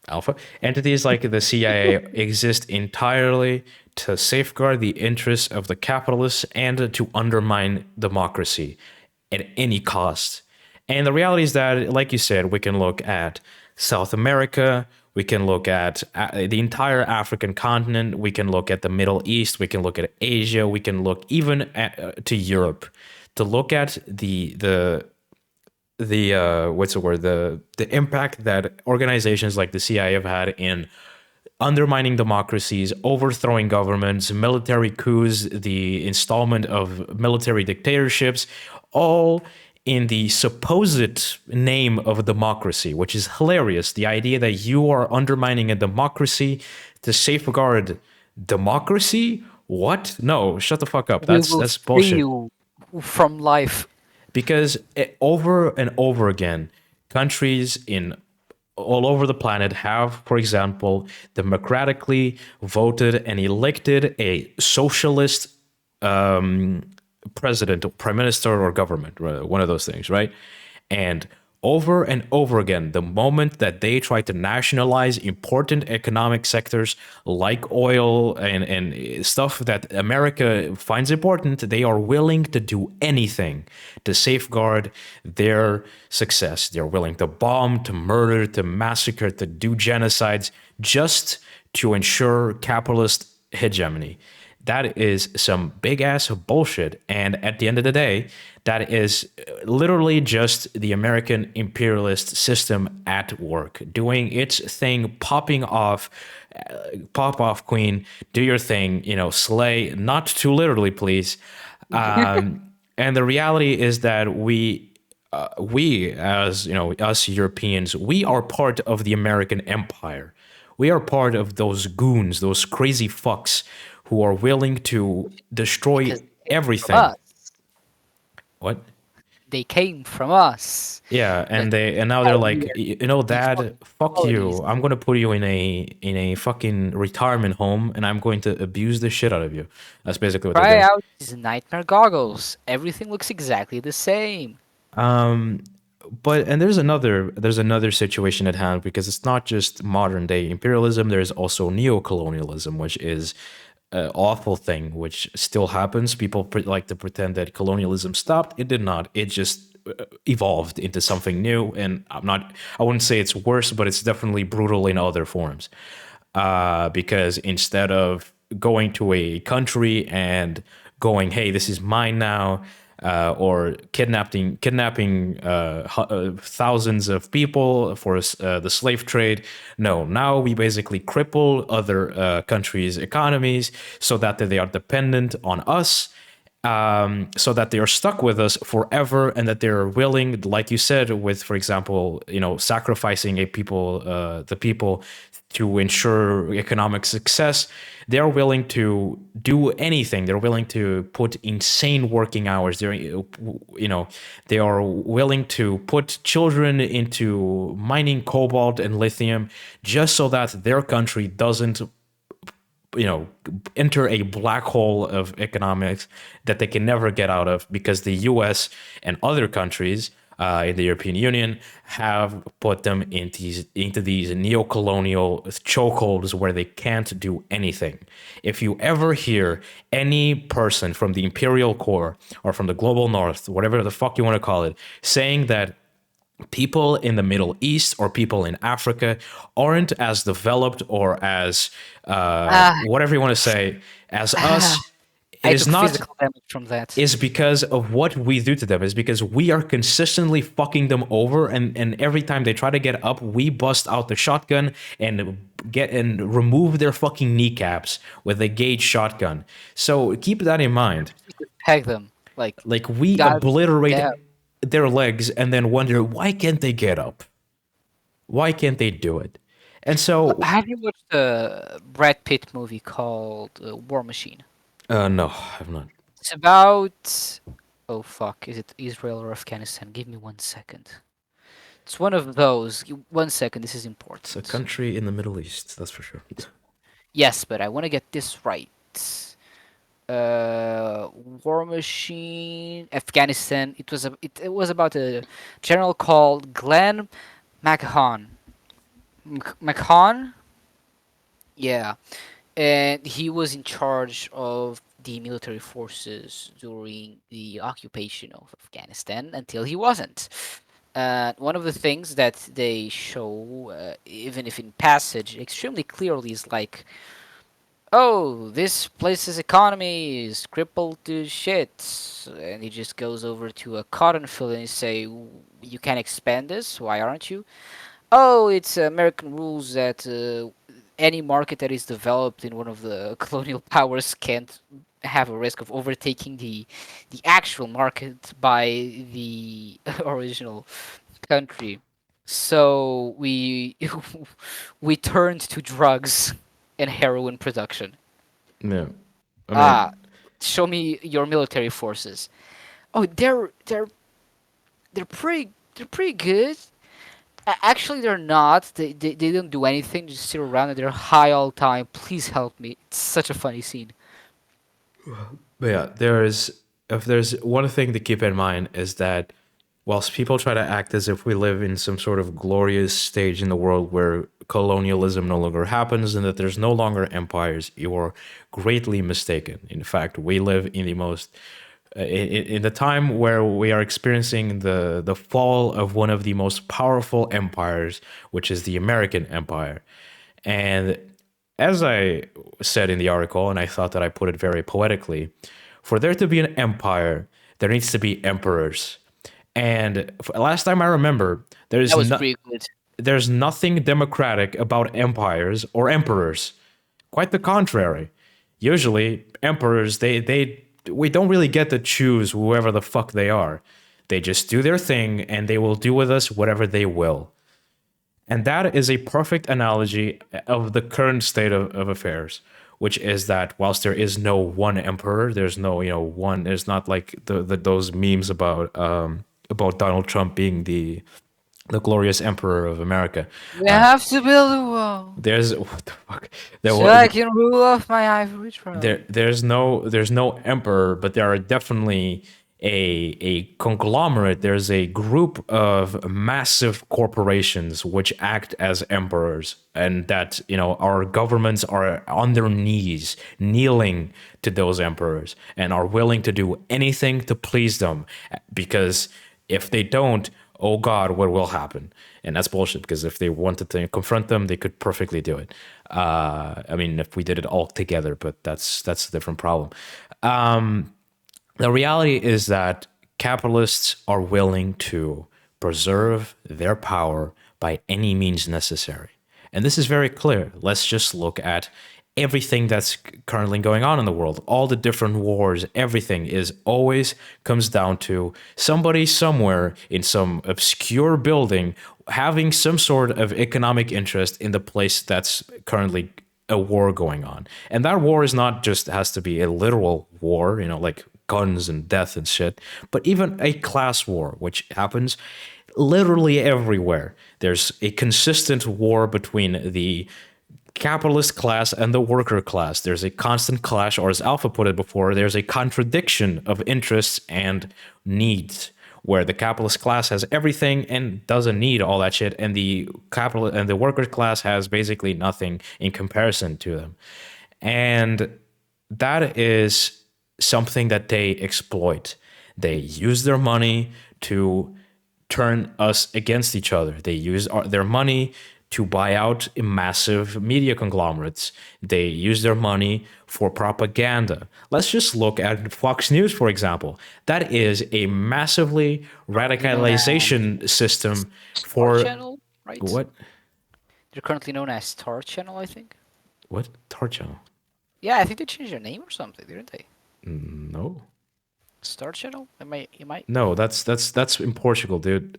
[SPEAKER 1] alpha entities like the CIA exist entirely to safeguard the interests of the capitalists and to undermine democracy at any cost. And the reality is that, like you said, we can look at South America, we can look at the entire African continent, we can look at the Middle East, we can look at Asia, we can look even to Europe to look at the what's the word, the impact that organizations like the CIA have had in undermining democracies, overthrowing governments, military coups, the installment of military dictatorships, all in the supposed name of democracy, which is hilarious. The idea that you are undermining a democracy to safeguard democracy? What? No, shut the fuck up.
[SPEAKER 2] We
[SPEAKER 1] That's
[SPEAKER 2] will
[SPEAKER 1] that's
[SPEAKER 2] free
[SPEAKER 1] bullshit.
[SPEAKER 2] you from life.
[SPEAKER 1] Because over and over again, countries in all over the planet have, for example, democratically voted and elected a socialist president, prime minister, or government, right? One of those things, right? And over and over again, the moment that they try to nationalize important economic sectors like oil and stuff that America finds important, they are willing to do anything to safeguard their success. They're willing to bomb, to murder, to massacre, to do genocides just to ensure capitalist hegemony. That is some big ass bullshit. And at the end of the day, that is literally just the American imperialist system at work, doing its thing, popping off, pop off, queen, do your thing, slay, not too literally, please. And the reality is that we as us Europeans, we are part of the American empire. We are part of those goons, those crazy fucks who are willing to destroy
[SPEAKER 2] Because they came from
[SPEAKER 1] everything.
[SPEAKER 2] us.
[SPEAKER 1] What?
[SPEAKER 2] They came from us.
[SPEAKER 1] Yeah,
[SPEAKER 2] That's
[SPEAKER 1] and now they're
[SPEAKER 2] how we
[SPEAKER 1] like,
[SPEAKER 2] are the
[SPEAKER 1] Dad,
[SPEAKER 2] fucking
[SPEAKER 1] fuck
[SPEAKER 2] colonies.
[SPEAKER 1] you. I'm gonna put you in a fucking retirement home, and I'm going to abuse the shit out of you. That's basically what they're
[SPEAKER 2] Try
[SPEAKER 1] doing.
[SPEAKER 2] out these nightmare goggles. Everything looks exactly the same.
[SPEAKER 1] But and there's another situation at hand, because it's not just modern day imperialism. There's also neo-colonialism, which is an awful thing, which still happens. People like to pretend that colonialism stopped. It did not. It just evolved into something new. And I wouldn't say it's worse, but it's definitely brutal in other forms. Because instead of going to a country and going, "Hey, this is mine now," or kidnapping thousands of people for the slave trade. No, now we basically cripple other countries' economies so that they are dependent on us, so that they are stuck with us forever, and that they're willing, like you said, with, for example, sacrificing the people to ensure economic success. They're willing to do anything. They're willing to put insane working hours. They are willing to put children into mining cobalt and lithium just so that their country doesn't enter a black hole of economics that they can never get out of, because the US and other countries in the European Union have put them into these neo-colonial chokeholds where they can't do anything. If you ever hear any person from the imperial core or from the global north, whatever the fuck you want to call it, saying that people in the Middle East or people in Africa aren't as developed or as
[SPEAKER 2] Ah,
[SPEAKER 1] whatever you want to say as
[SPEAKER 2] ah.
[SPEAKER 1] us, it
[SPEAKER 2] I
[SPEAKER 1] is
[SPEAKER 2] took
[SPEAKER 1] not,
[SPEAKER 2] physical damage from that.
[SPEAKER 1] is because of what we do to them. Is because we are consistently fucking them over, and every time they try to get up, we bust out the shotgun and get and remove their fucking kneecaps with a gauge shotgun. So keep that in mind.
[SPEAKER 2] You could peg them. Like,
[SPEAKER 1] Like, we
[SPEAKER 2] God
[SPEAKER 1] obliterate
[SPEAKER 2] damn.
[SPEAKER 1] their legs and then wonder, why can't they get up? Why can't they do it? And so,
[SPEAKER 2] Have you watched the Brad Pitt movie called War Machine?
[SPEAKER 1] no, I've not.
[SPEAKER 2] It's about. Oh fuck, is it Israel or Afghanistan? Give me 1 second. It's one of those. 1 second, this is
[SPEAKER 1] It's a
[SPEAKER 2] important.
[SPEAKER 1] country in the Middle East, that's for sure.
[SPEAKER 2] Yes, but I want to get this right. Uh, War Machine, Afghanistan. It was about a general called Glenn McHon. McHon? Yeah. And he was in charge of the military forces during the occupation of Afghanistan until he wasn't. One of the things that they show, even if in passage, extremely clearly is like oh, this place's economy is crippled to shit. And he just goes over to a cotton field and he say, you can expand this, why aren't you? Oh, it's American rules that any market that is developed in one of the colonial powers can't have a risk of overtaking the actual market by the original country. So we we turned to drugs and heroin production.
[SPEAKER 1] Yeah. I
[SPEAKER 2] Ah,
[SPEAKER 1] mean,
[SPEAKER 2] show me your military forces. Oh, they're pretty good. Actually, they're not. They don't do anything. Just sit around and they're high all the time. Please help me. It's such a funny scene.
[SPEAKER 1] but yeah, if there's one thing to keep in mind is that whilst people try to act as if we live in some sort of glorious stage in the world where colonialism no longer happens and that there's no longer empires, you are greatly mistaken. In fact, we live in the most in the time where we are experiencing the fall of one of the most powerful empires, which is the American Empire. And as I said in the article, and I thought that I put it very poetically, for there to be an empire, there needs to be emperors. And last time I remember,
[SPEAKER 2] That was pretty good.
[SPEAKER 1] there's nothing democratic about empires or emperors. Quite the contrary. Usually, emperors they we don't really get to choose whoever the fuck they are. They just do their thing and they will do with us whatever they will. And that is a perfect analogy of the current state of affairs, which is that whilst there is no one emperor, there's no, one, there's not like those memes about Donald Trump being the glorious emperor of America.
[SPEAKER 2] We have to build a wall
[SPEAKER 1] There's what the fuck? There
[SPEAKER 2] so I can rule off my ivory throne.
[SPEAKER 1] there's no emperor, but there are definitely a conglomerate. There's a group of massive corporations which act as emperors, and that our governments are on their knees, kneeling to those emperors, and are willing to do anything to please them, because if they don't, oh God, what will happen? And that's bullshit, because if they wanted to confront them, they could perfectly do it. I mean, if we did it all together, but that's a different problem. The reality is that capitalists are willing to preserve their power by any means necessary. And this is very clear. Let's just look at everything that's currently going on in the world. All the different wars, everything is always comes down to somebody somewhere in some obscure building having some sort of economic interest in the place that's currently a war going on. And that war is not just has to be a literal war, like guns and death and shit, but even a class war, which happens literally everywhere. There's a consistent war between the capitalist class and the worker class. There's a constant clash, or as Alpha put it before, there's a contradiction of interests and needs, where the capitalist class has everything and doesn't need all that shit, and the worker class has basically nothing in comparison to them. And that is something that they exploit. They use their money to turn us against each other. They use their money to buy out massive media conglomerates. They use their money for propaganda. Let's just look at Fox News, for example. That is a massively
[SPEAKER 2] Currently known as
[SPEAKER 1] radicalization system
[SPEAKER 2] Star
[SPEAKER 1] for
[SPEAKER 2] Channel, right?
[SPEAKER 1] what?
[SPEAKER 2] They're currently known as Star Channel, I think.
[SPEAKER 1] What? Tar Channel?
[SPEAKER 2] Yeah, I think they changed their name or something, didn't they?
[SPEAKER 1] No.
[SPEAKER 2] Star Channel? You might.
[SPEAKER 1] No, that's in Portugal, dude.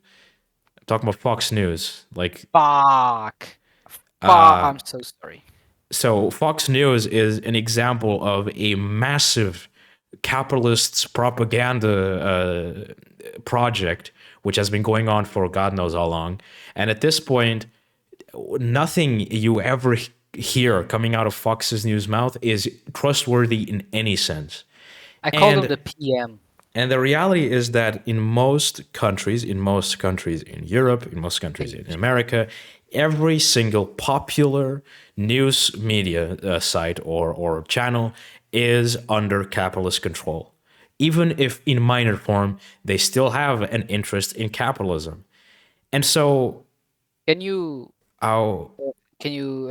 [SPEAKER 1] I'm talking about Fox News. Like,
[SPEAKER 2] Fuck. Fuck. I'm so sorry.
[SPEAKER 1] so Fox News is an example of a massive capitalist propaganda project, which has been going on for God knows how long. And at this point, nothing you ever hear coming out of Fox's News mouth is trustworthy in any sense.
[SPEAKER 2] I call them
[SPEAKER 1] And
[SPEAKER 2] the PM.
[SPEAKER 1] and the reality is that in most countries in Europe, in most countries in America, every single popular news media site or channel is under capitalist control. Even if in minor form, they still have an interest in capitalism. And so,
[SPEAKER 2] Can you
[SPEAKER 1] our
[SPEAKER 2] can you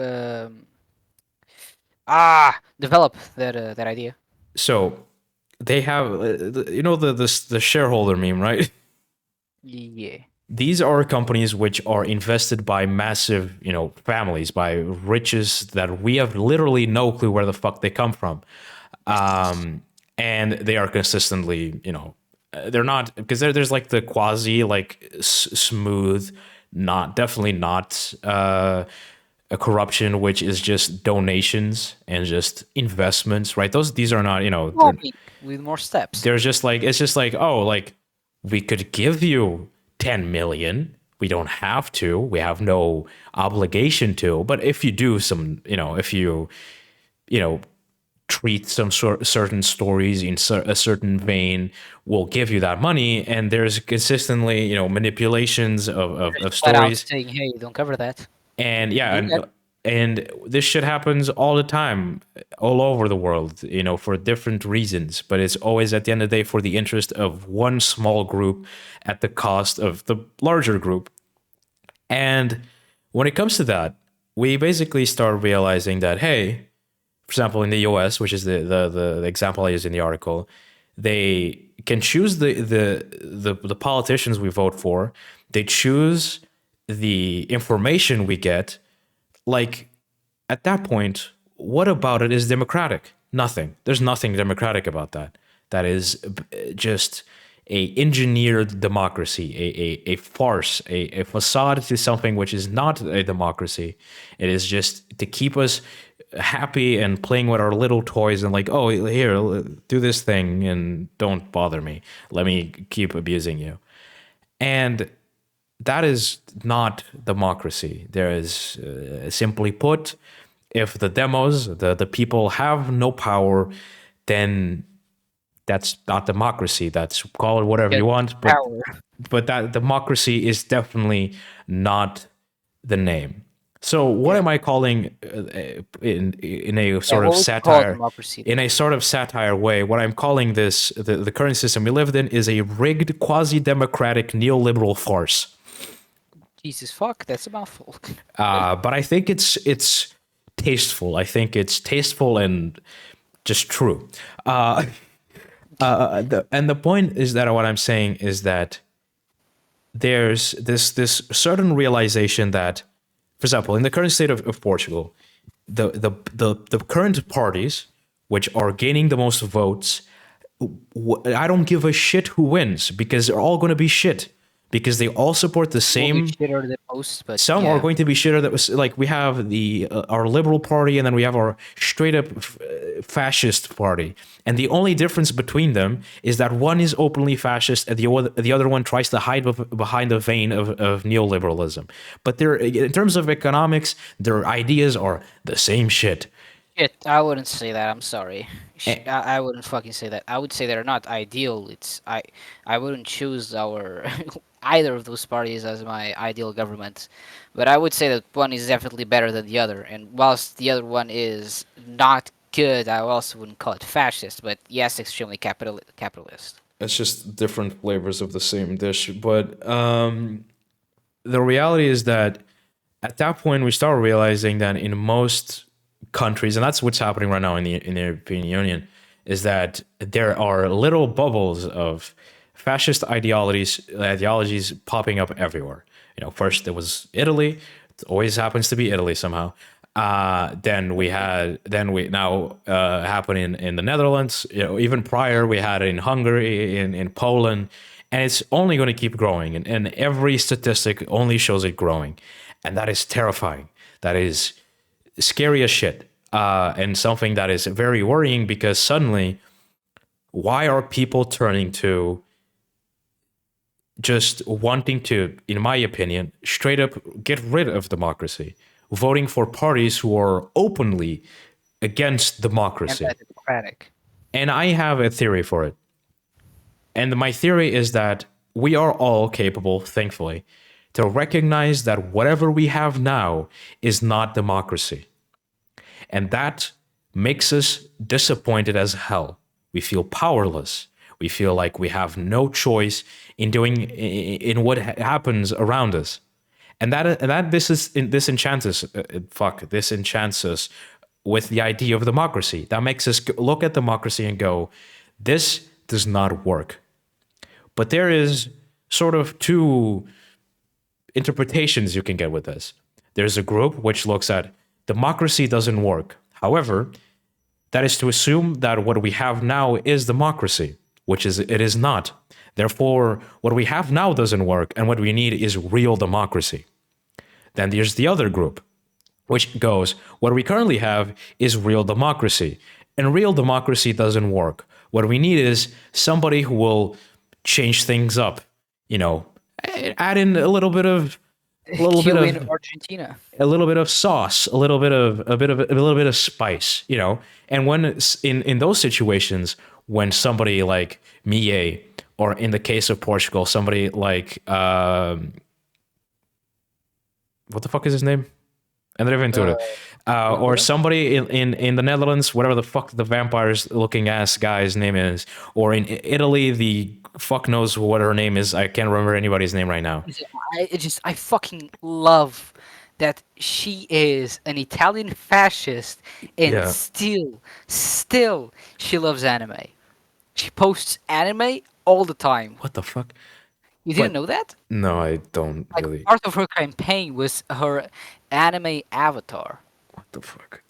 [SPEAKER 2] Develop that idea.
[SPEAKER 1] So they have, the shareholder meme, right?
[SPEAKER 2] Yeah.
[SPEAKER 1] These are companies which are invested by massive, families, by riches that we have literally no clue where the fuck they come from. And they are consistently, they're not, because there's like the quasi, like smooth, not definitely not a corruption, which is just donations and just investments, right? These are not,
[SPEAKER 2] Evolving with more steps.
[SPEAKER 1] they're just like, it's just like, oh, like we could give you 10 million. We don't have to. We have no obligation to. But if you do some, if you know, treat some certain stories in a certain vein, we'll give you that money. And there's consistently, manipulations of
[SPEAKER 2] Flat out
[SPEAKER 1] stories.
[SPEAKER 2] saying, "Hey, don't cover that.
[SPEAKER 1] And yeah,
[SPEAKER 2] Do that."
[SPEAKER 1] and this shit happens all the time, all over the world, for different reasons. But it's always at the end of the day for the interest of one small group at the cost of the larger group. And when it comes to that, we basically start realizing that, hey, for example, in the US, which is the example I use in the article, they can choose the politicians we vote for. They choose the information we get. Like, at that point, what about it is democratic? Nothing. There's nothing democratic about that. That is just a engineered democracy, a farce, a facade to something which is not a democracy. It is just to keep us happy and playing with our little toys and like, oh, here, do this thing and don't bother me. Let me keep abusing you. And that is not democracy. There is, simply put, if the demos, the people have no power, then that's not democracy. That's, call it whatever
[SPEAKER 2] Get
[SPEAKER 1] you want,
[SPEAKER 2] power.
[SPEAKER 1] but that democracy is definitely not the name. So what
[SPEAKER 2] Yeah.
[SPEAKER 1] am I calling, in a
[SPEAKER 2] Yeah.
[SPEAKER 1] sort of
[SPEAKER 2] What would you call
[SPEAKER 1] satire,
[SPEAKER 2] democracy
[SPEAKER 1] in
[SPEAKER 2] then?
[SPEAKER 1] a sort of satire way? What I'm calling this, the current system we lived in, is a rigged quasi-democratic neoliberal farce.
[SPEAKER 2] Jesus fuck, that's a mouthful.
[SPEAKER 1] But I think it's tasteful. I think it's tasteful and just true. And the point is that what I'm saying is that there's this certain realization that, for example, in the current state of Portugal, the current parties which are gaining the most votes, I don't give a shit who wins because they're all going to be shit because they all support the
[SPEAKER 2] Will be
[SPEAKER 1] same.
[SPEAKER 2] shitter than most, but
[SPEAKER 1] Some are
[SPEAKER 2] yeah.
[SPEAKER 1] going to be shitter. That was like, we have the our liberal party, and then we have our straight up fascist party. And the only difference between them is that one is openly fascist, and the other one tries to hide behind the vein of neoliberalism. But they're, in terms of economics, their ideas are the same shit.
[SPEAKER 2] Shit, I wouldn't say that. I'm sorry.
[SPEAKER 1] Eh,
[SPEAKER 2] I wouldn't fucking say that. I would say they're not ideal. I wouldn't choose our either of those parties as my ideal government, but I would say that one is definitely better than the other. And whilst the other one is not good, I also wouldn't call it fascist. But yes, extremely capitalist.
[SPEAKER 1] It's just different flavors of the same dish. But the reality is that at that point we start realizing that in most countries, and that's what's happening right now in the European Union, is that there are little bubbles of fascist ideologies popping up everywhere. First it was Italy. It always happens to be Italy somehow. Then we now happen in the Netherlands. Even prior we had it in Hungary, in Poland, and it's only going to keep growing. And every statistic only shows it growing, and that is terrifying. That is scary as shit, and something that is very worrying because suddenly, why are people turning to just wanting to, in my opinion, straight up get rid of democracy, voting for parties who are openly against democracy?
[SPEAKER 2] Anti-democratic.
[SPEAKER 1] And I have a theory for it. And my theory is that we are all capable, thankfully, to recognize that whatever we have now is not democracy. And that makes us disappointed as hell. We feel powerless. We feel like we have no choice in what happens around us. And that this enchants us. This enchants us with the idea of democracy. That makes us look at democracy and go, this does not work. But there is sort of two interpretations you can get with this. There's a group which looks at democracy doesn't work. However, that is to assume that what we have now is democracy, which is it is not. Therefore, what we have now doesn't work, and what we need is real democracy. Then there's the other group, which goes, what we currently have is real democracy, and real democracy doesn't work. What we need is somebody who will change things up, add in a little bit
[SPEAKER 2] Q in
[SPEAKER 1] of
[SPEAKER 2] Argentina.
[SPEAKER 1] a little bit of sauce, a little bit of spice, And when in those situations, when somebody like Millet, or in the case of Portugal, somebody like what the fuck is his name? Andre Ventura. Or somebody in the Netherlands, whatever the fuck the vampires looking ass guy's name is, or in Italy, the fuck knows what her name is. I can't remember anybody's name right now.
[SPEAKER 2] I fucking love that she is an Italian fascist and
[SPEAKER 1] Yeah.
[SPEAKER 2] still she loves anime. She posts anime all the time.
[SPEAKER 1] What the fuck?
[SPEAKER 2] You didn't know that?
[SPEAKER 1] No, I don't
[SPEAKER 2] Like
[SPEAKER 1] really.
[SPEAKER 2] part of her campaign was her anime avatar.
[SPEAKER 1] What the fuck?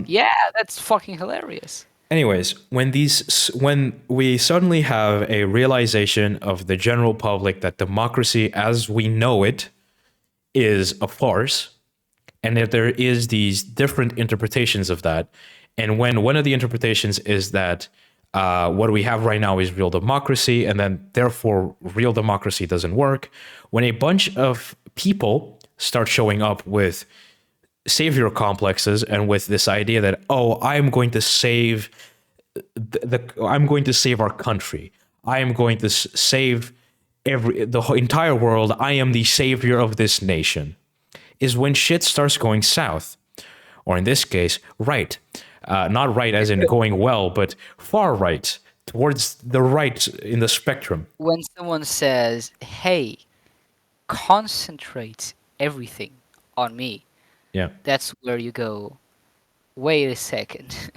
[SPEAKER 2] Yeah, that's fucking hilarious.
[SPEAKER 1] Anyways, when we suddenly have a realization of the general public that democracy as we know it is a farce, and that there is these different interpretations of that, and when one of the interpretations is that what we have right now is real democracy, and then therefore real democracy doesn't work, when a bunch of people start showing up with savior complexes and with this idea that, oh, I'm going to save I'm going to save our country, I am going to save the entire world, I am the savior of this nation, is when shit starts going south, or in this case, right. Not right as in going well, but far right, towards the right in the spectrum.
[SPEAKER 2] When someone says, "Hey, concentrate everything on me,"
[SPEAKER 1] Yeah.
[SPEAKER 2] that's where you go, wait a second.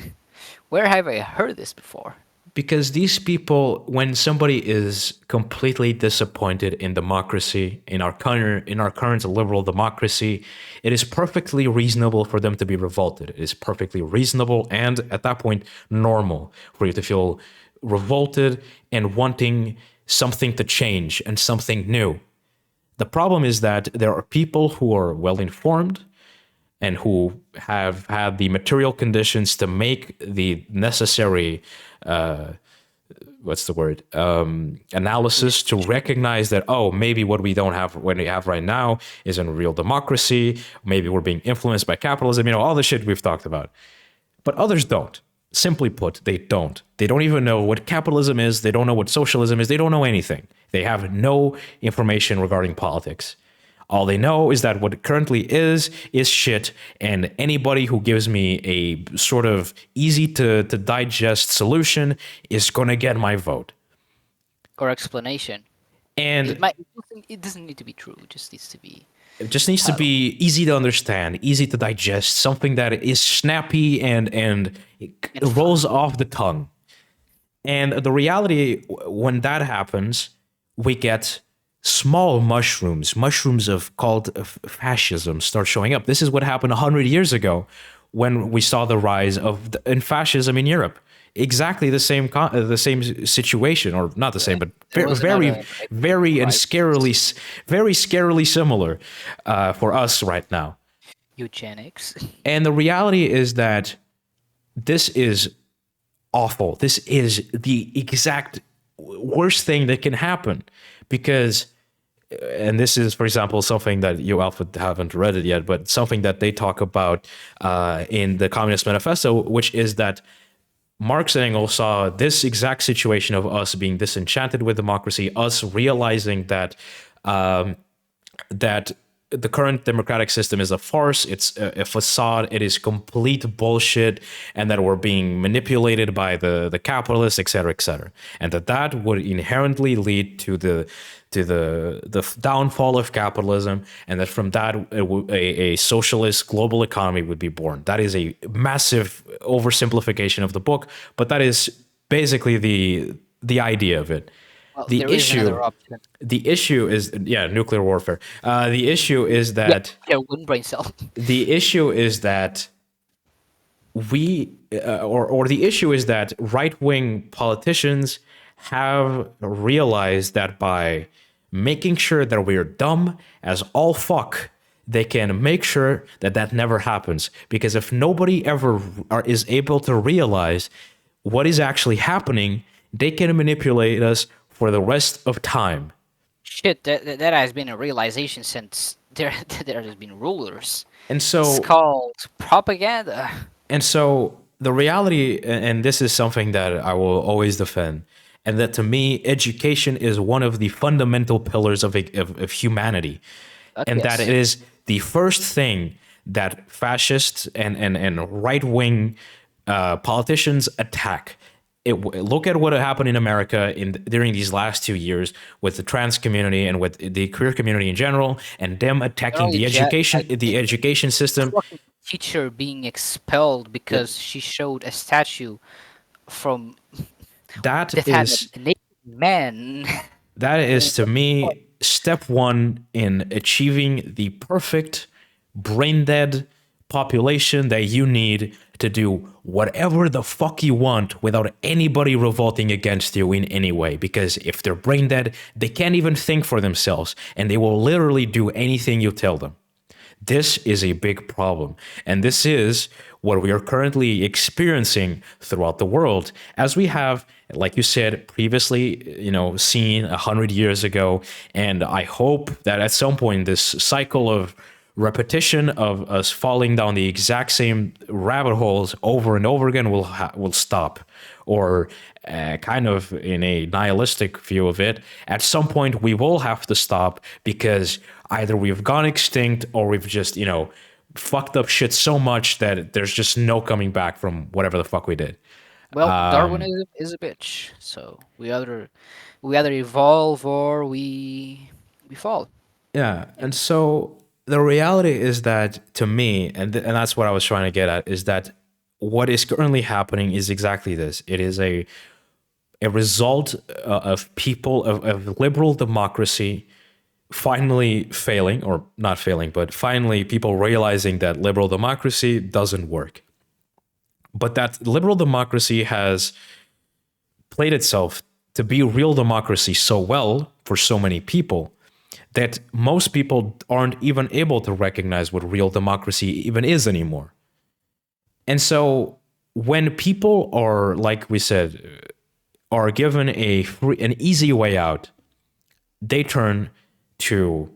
[SPEAKER 2] Where have I heard this before?
[SPEAKER 1] Because these people, when somebody is completely disappointed in democracy, in our current liberal democracy, it is perfectly reasonable for them to be revolted. It is perfectly reasonable and at that point normal for you to feel revolted and wanting something to change and something new. The problem is that there are people who are well informed and who have had the material conditions to make the necessary analysis to recognize that, oh, maybe what we have right now isn't a real democracy. Maybe we're being influenced by capitalism, all the shit we've talked about. But others don't. Simply put, they don't. They don't even know what capitalism is. They don't know what socialism is. They don't know anything. They have no information regarding politics. All they know is that what it currently is shit, and anybody who gives me a sort of easy to digest solution is going to get my vote.
[SPEAKER 2] Or explanation.
[SPEAKER 1] And
[SPEAKER 2] it doesn't need to be true. It just needs to be.
[SPEAKER 1] it just needs to be easy to understand, easy to digest, something that is snappy and it rolls off the tongue. And the reality, when that happens, we get small mushrooms of called fascism start showing up. This is what happened 100 years ago when we saw the rise of fascism in Europe. Exactly the same situation, or not the same, but very scarily similar for us right now.
[SPEAKER 2] Eugenics.
[SPEAKER 1] And the reality is that this is awful. This is the exact worst thing that can happen, because, and this is, for example, something that you, Alpha, haven't read it yet, but something that they talk about in the Communist Manifesto, which is that Marx and Engels saw this exact situation of us being disenchanted with democracy, us realizing that the current democratic system is a farce. It's a facade. It is complete bullshit, and that we're being manipulated by the capitalists, et cetera, et cetera, and that would inherently lead to the downfall of capitalism, and that from that a socialist global economy would be born. That is a massive oversimplification of the book, but that is basically the idea of it.
[SPEAKER 2] Well,
[SPEAKER 1] The
[SPEAKER 2] there is
[SPEAKER 1] issue
[SPEAKER 2] another option.
[SPEAKER 1] the issue is, yeah, nuclear warfare. The issue is
[SPEAKER 2] Yeah,
[SPEAKER 1] that
[SPEAKER 2] yeah, one brain cell.
[SPEAKER 1] the issue is that we or the issue is that right-wing politicians have realized that by making sure that we're dumb as all fuck, they can make sure that that never happens. Because if nobody ever is able to realize what is actually happening, they can manipulate us for the rest of time.
[SPEAKER 2] Shit, that has been a realization since there has been rulers.
[SPEAKER 1] And
[SPEAKER 2] It's
[SPEAKER 1] so
[SPEAKER 2] called propaganda.
[SPEAKER 1] And so the reality, and this is something that I will always defend, and that to me, education is one of the fundamental pillars of humanity, and that
[SPEAKER 2] Yes.
[SPEAKER 1] it is the first thing that fascists and right wing politicians attack. Look at what happened in America during these last 2 years with the trans community and with the queer community in general, and them
[SPEAKER 2] Not
[SPEAKER 1] attacking
[SPEAKER 2] only
[SPEAKER 1] the education system.
[SPEAKER 2] fucking teacher being expelled
[SPEAKER 1] Yep.
[SPEAKER 2] because she showed a statue from
[SPEAKER 1] That
[SPEAKER 2] that had
[SPEAKER 1] is
[SPEAKER 2] a naked man.
[SPEAKER 1] That is to me step one in achieving the perfect brain dead population that you need to do whatever the fuck you want without anybody revolting against you in any way. Because if they're brain dead, they can't even think for themselves and they will literally do anything you tell them. This is a big problem. And this is what we are currently experiencing throughout the world, as we have, like you said, previously, seen 100 years ago. And I hope that at some point, this cycle of repetition of us falling down the exact same rabbit holes over and over again will stop. Or kind of in a nihilistic view of it, at some point we will have to stop because either we've gone extinct or we've just, fucked up shit so much that there's just no coming back from whatever the fuck we did.
[SPEAKER 2] Well, Darwinism is a bitch. So we either evolve or we fall.
[SPEAKER 1] Yeah. And so the reality is that to me, and that's what I was trying to get at, is that what is currently happening is exactly this. It is a result of people, of liberal democracy finally failing, or not failing, but finally people realizing that liberal democracy doesn't work. But that liberal democracy has played itself to be real democracy so well for so many people that most people aren't even able to recognize what real democracy even is anymore. And so when people are, like we said, are given an easy way out, they turn to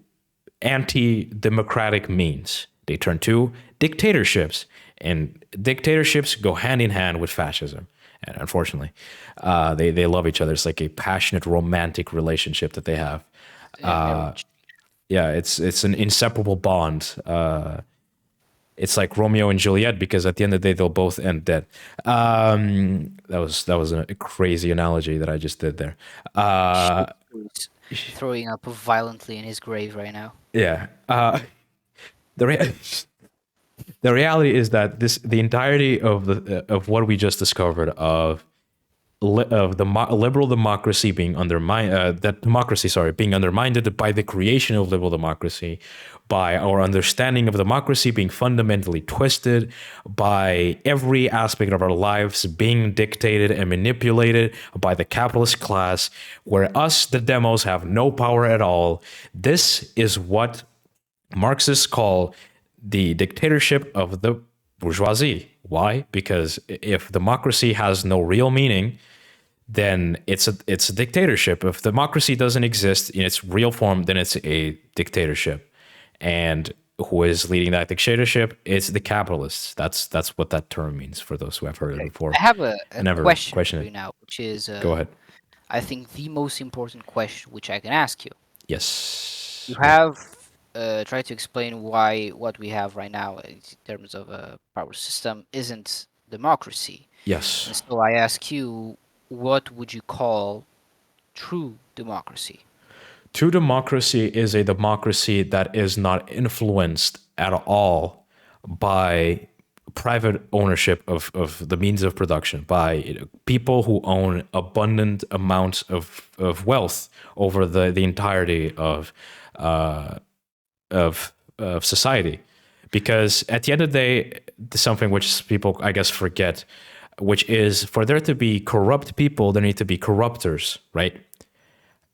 [SPEAKER 1] anti-democratic means. They turn to dictatorships, and dictatorships go hand in hand with fascism. And unfortunately, they love each other. It's like a passionate, romantic relationship that they have.
[SPEAKER 2] Marriage.
[SPEAKER 1] Yeah, it's an inseparable bond. It's like Romeo and Juliet because at the end of the day they'll both end dead. That was a crazy analogy that I just did there.
[SPEAKER 2] He's throwing up violently in his grave right now.
[SPEAKER 1] Yeah. The rea- the reality is that the entirety of what we just discovered of the liberal democracy being undermined, that democracy, sorry, being undermined by the creation of liberal democracy, by our understanding of democracy being fundamentally twisted, by every aspect of our lives being dictated and manipulated by the capitalist class, where us, the demos, have no power at all. This is what Marxists call the dictatorship of the bourgeoisie. Why? Because if democracy has no real meaning, then it's a dictatorship. If democracy doesn't exist in its real form, then it's a dictatorship. And who is leading that dictatorship? It's the capitalists. That's what that term means for those who have heard it before.
[SPEAKER 2] I have a
[SPEAKER 1] Never
[SPEAKER 2] question
[SPEAKER 1] question
[SPEAKER 2] for you
[SPEAKER 1] it.
[SPEAKER 2] now, which is
[SPEAKER 1] Go ahead.
[SPEAKER 2] I think the most important question which I can ask you.
[SPEAKER 1] Yes.
[SPEAKER 2] You have try to explain why what we have right now in terms of a power system isn't democracy.
[SPEAKER 1] Yes.
[SPEAKER 2] And so I ask you, what would you call true democracy?
[SPEAKER 1] True democracy is a democracy that is not influenced at all by private ownership of the means of production, by people who own abundant amounts of wealth over the entirety uh, of society. Because at the end of the day, something which people, I guess, forget, which is for there to be corrupt people, there need to be corruptors, right?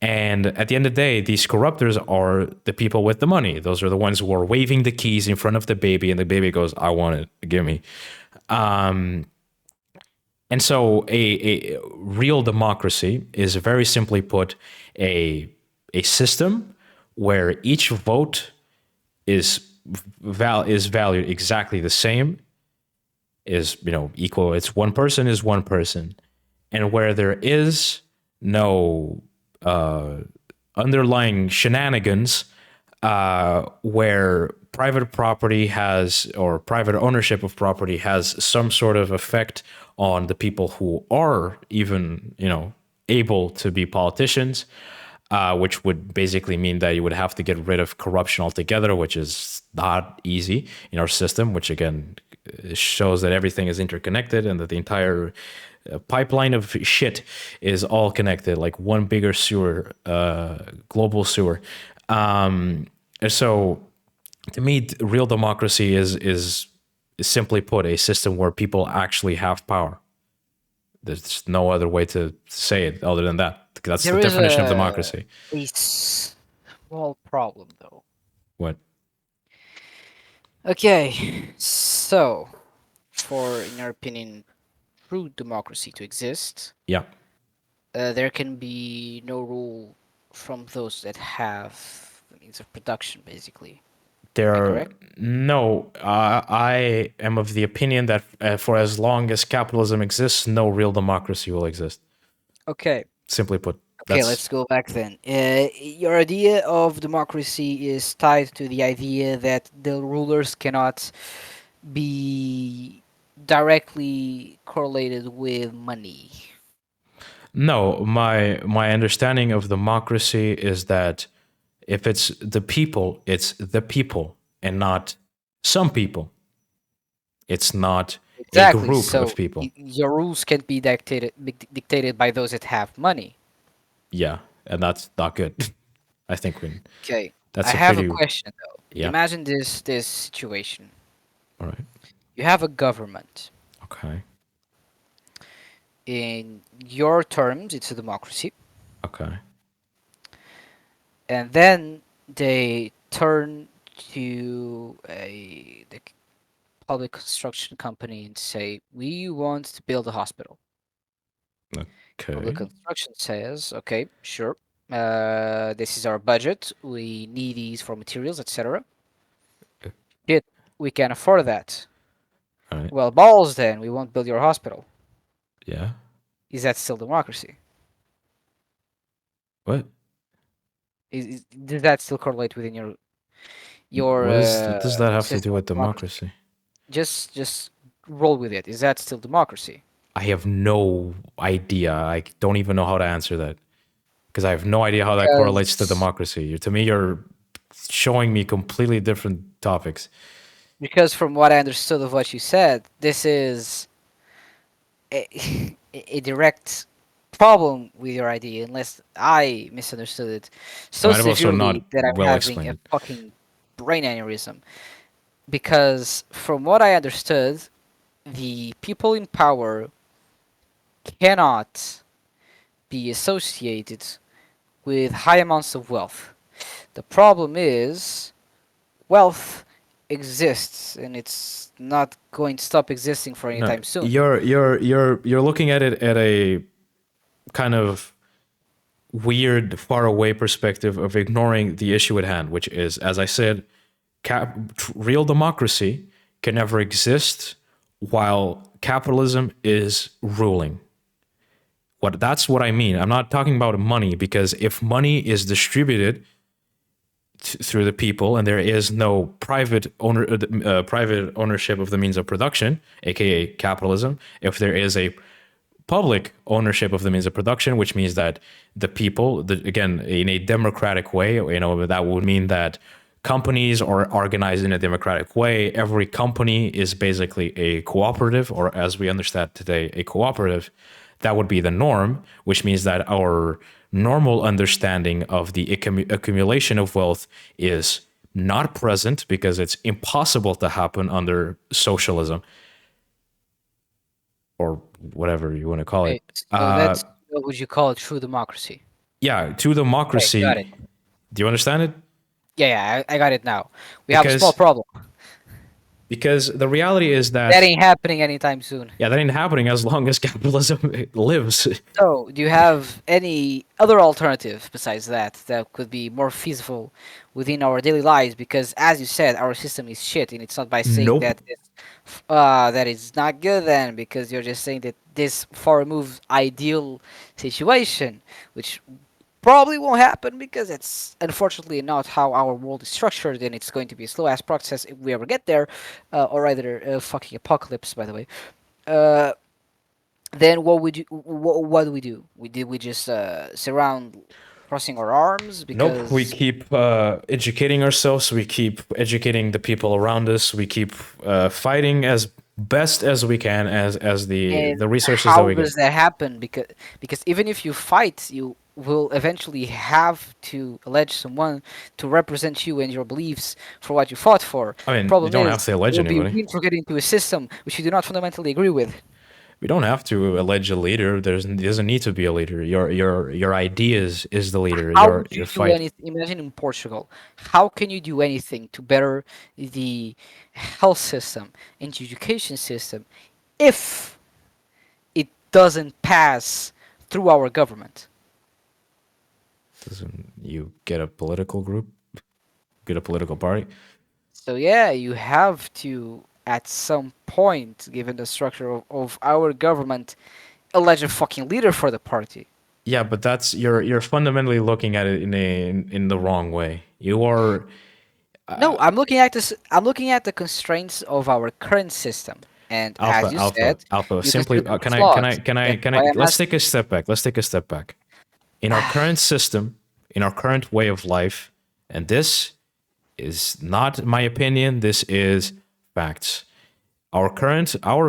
[SPEAKER 1] And at the end of the day, these corruptors are the people with the money. Those are the ones who are waving the keys in front of the baby, and the baby goes, "I want it, give me." And so, a real democracy is very simply put a system where each vote is is valued exactly the same, is equal. It's one person is one person, and where there is no underlying shenanigans, where private property has, or private ownership of property has some sort of effect on the people who are even able to be politicians, which would basically mean that you would have to get rid of corruption altogether, which is not easy in our system, which again shows that everything is interconnected and that the entire pipeline of shit is all connected, like one bigger sewer, global sewer. So to me, real democracy is simply put a system where people actually have power. There's no other way to say it other than that. That's the
[SPEAKER 2] There is
[SPEAKER 1] definition of democracy.
[SPEAKER 2] a small problem, though.
[SPEAKER 1] What?
[SPEAKER 2] Okay, so in your opinion, true democracy to exist,
[SPEAKER 1] Yeah.
[SPEAKER 2] there can be no rule from those that have the means of production, basically.
[SPEAKER 1] There
[SPEAKER 2] Am I
[SPEAKER 1] are
[SPEAKER 2] correct?
[SPEAKER 1] no. I am of the opinion that for as long as capitalism exists, no real democracy will exist.
[SPEAKER 2] Okay.
[SPEAKER 1] Simply put,
[SPEAKER 2] Okay,
[SPEAKER 1] that's
[SPEAKER 2] let's go back then. Your idea of democracy is tied to the idea that the rulers cannot be directly correlated with money.
[SPEAKER 1] no. My understanding of democracy is that if it's the people, and not some people. It's not a
[SPEAKER 2] Exactly.
[SPEAKER 1] group of
[SPEAKER 2] So
[SPEAKER 1] people.
[SPEAKER 2] your rules can't be dictated by those that have money.
[SPEAKER 1] Yeah, and that's not good. I think
[SPEAKER 2] Okay. I
[SPEAKER 1] that's a
[SPEAKER 2] have a
[SPEAKER 1] pretty
[SPEAKER 2] question though.
[SPEAKER 1] yeah.
[SPEAKER 2] Imagine this situation.
[SPEAKER 1] All right.
[SPEAKER 2] You have a government.
[SPEAKER 1] Okay.
[SPEAKER 2] In your terms, it's a democracy.
[SPEAKER 1] Okay.
[SPEAKER 2] And then they turn to the public construction company and say, "We want to build a hospital." Public
[SPEAKER 1] Okay.
[SPEAKER 2] construction says, "Okay, sure. This is our budget. We need these for materials, etc. Yet we can't afford that."
[SPEAKER 1] All right.
[SPEAKER 2] Well, balls then. We won't build your hospital.
[SPEAKER 1] Yeah.
[SPEAKER 2] Is that still democracy?
[SPEAKER 1] What?
[SPEAKER 2] Does that still correlate within your
[SPEAKER 1] What does that have to do
[SPEAKER 2] system of
[SPEAKER 1] with
[SPEAKER 2] democracy?
[SPEAKER 1] democracy?
[SPEAKER 2] Just roll with it. Is that still democracy?
[SPEAKER 1] I have no idea. I don't even know how to answer that because I have no idea how that correlates to
[SPEAKER 2] Because
[SPEAKER 1] democracy. To me, you're showing me completely different topics.
[SPEAKER 2] because from what I understood of what you said, this is a direct problem with your idea, unless I misunderstood it
[SPEAKER 1] I
[SPEAKER 2] so
[SPEAKER 1] might have also
[SPEAKER 2] severely
[SPEAKER 1] not
[SPEAKER 2] that I'm
[SPEAKER 1] well
[SPEAKER 2] having a
[SPEAKER 1] explained.
[SPEAKER 2] fucking brain aneurysm. Because from what I understood, the people in power cannot be associated with high amounts of wealth. The problem is wealth exists and it's not going to stop existing for any
[SPEAKER 1] No,
[SPEAKER 2] time soon.
[SPEAKER 1] you're looking at it at a kind of weird, far away perspective of ignoring the issue at hand, which is, as I said, real democracy can never exist while capitalism is ruling. That's what I mean. I'm not talking about money, because if money is distributed through the people, and there is no private ownership of the means of production, aka capitalism. If there is a public ownership of the means of production, which means that the people, again, in a democratic way, that would mean that companies are organized in a democratic way. Every company is basically a cooperative, or as we understand today, a cooperative. That would be the norm, which means that our normal understanding of the accumulation of wealth is not present because it's impossible to happen under socialism or whatever you want to call it.
[SPEAKER 2] Right. So that's what would you call a true democracy?
[SPEAKER 1] Yeah, to
[SPEAKER 2] Right, got it.
[SPEAKER 1] democracy. Do you understand it?
[SPEAKER 2] Yeah, yeah, I got it now. We have a small
[SPEAKER 1] Because
[SPEAKER 2] problem.
[SPEAKER 1] because the reality is
[SPEAKER 2] That
[SPEAKER 1] that,
[SPEAKER 2] ain't happening anytime soon.
[SPEAKER 1] yeah, that ain't happening as long as capitalism lives.
[SPEAKER 2] So, do you have any other alternative besides that that could be more feasible within our daily lives? Because, as you said, our system is shit, and it's not by saying
[SPEAKER 1] Nope.
[SPEAKER 2] that that is not good. Then, because you're just saying that this far removed ideal situation, which probably won't happen because it's unfortunately not how our world is structured, and it's going to be a slow ass process if we ever get there, or rather, fucking apocalypse, by the way. Uh, then what would you what do we do? We just sit around crossing our arms
[SPEAKER 1] Nope. We
[SPEAKER 2] because
[SPEAKER 1] keep educating ourselves. We keep educating the people around us. We keep fighting as best as we can, as
[SPEAKER 2] and
[SPEAKER 1] the resources that
[SPEAKER 2] how
[SPEAKER 1] we get.
[SPEAKER 2] does that happen? Because even if you fight, you will eventually have to elect someone to represent you and your beliefs for what you fought for.
[SPEAKER 1] I mean, you
[SPEAKER 2] Problem
[SPEAKER 1] don't have
[SPEAKER 2] is,
[SPEAKER 1] to allege
[SPEAKER 2] you'll be
[SPEAKER 1] anybody.
[SPEAKER 2] reintegrated into a system which you do not fundamentally agree with.
[SPEAKER 1] We don't have to allege a leader. There doesn't need to be a leader. Your ideas is the leader.
[SPEAKER 2] How would you
[SPEAKER 1] Your
[SPEAKER 2] do
[SPEAKER 1] fight.
[SPEAKER 2] anything? Imagine in Portugal, how can you do anything to better the health system and the education system if it doesn't pass through our government?
[SPEAKER 1] Doesn't you get a political group? Get a political party?
[SPEAKER 2] So yeah, you have to at some point, given the structure of our government, elect a fucking leader for the party.
[SPEAKER 1] Yeah, but that's you're fundamentally looking at it in the wrong way. You are
[SPEAKER 2] No, I'm looking at this. I'm looking at the constraints of our current system, and as you said,
[SPEAKER 1] alpha.
[SPEAKER 2] you
[SPEAKER 1] Simply,
[SPEAKER 2] consider them
[SPEAKER 1] can I can I
[SPEAKER 2] flaws.
[SPEAKER 1] can I
[SPEAKER 2] That's
[SPEAKER 1] can I?
[SPEAKER 2] why I'm
[SPEAKER 1] Let's
[SPEAKER 2] asking.
[SPEAKER 1] take a step back. Let's take a step back. In our current system, in our current way of life, and this is not my opinion. This is facts. Our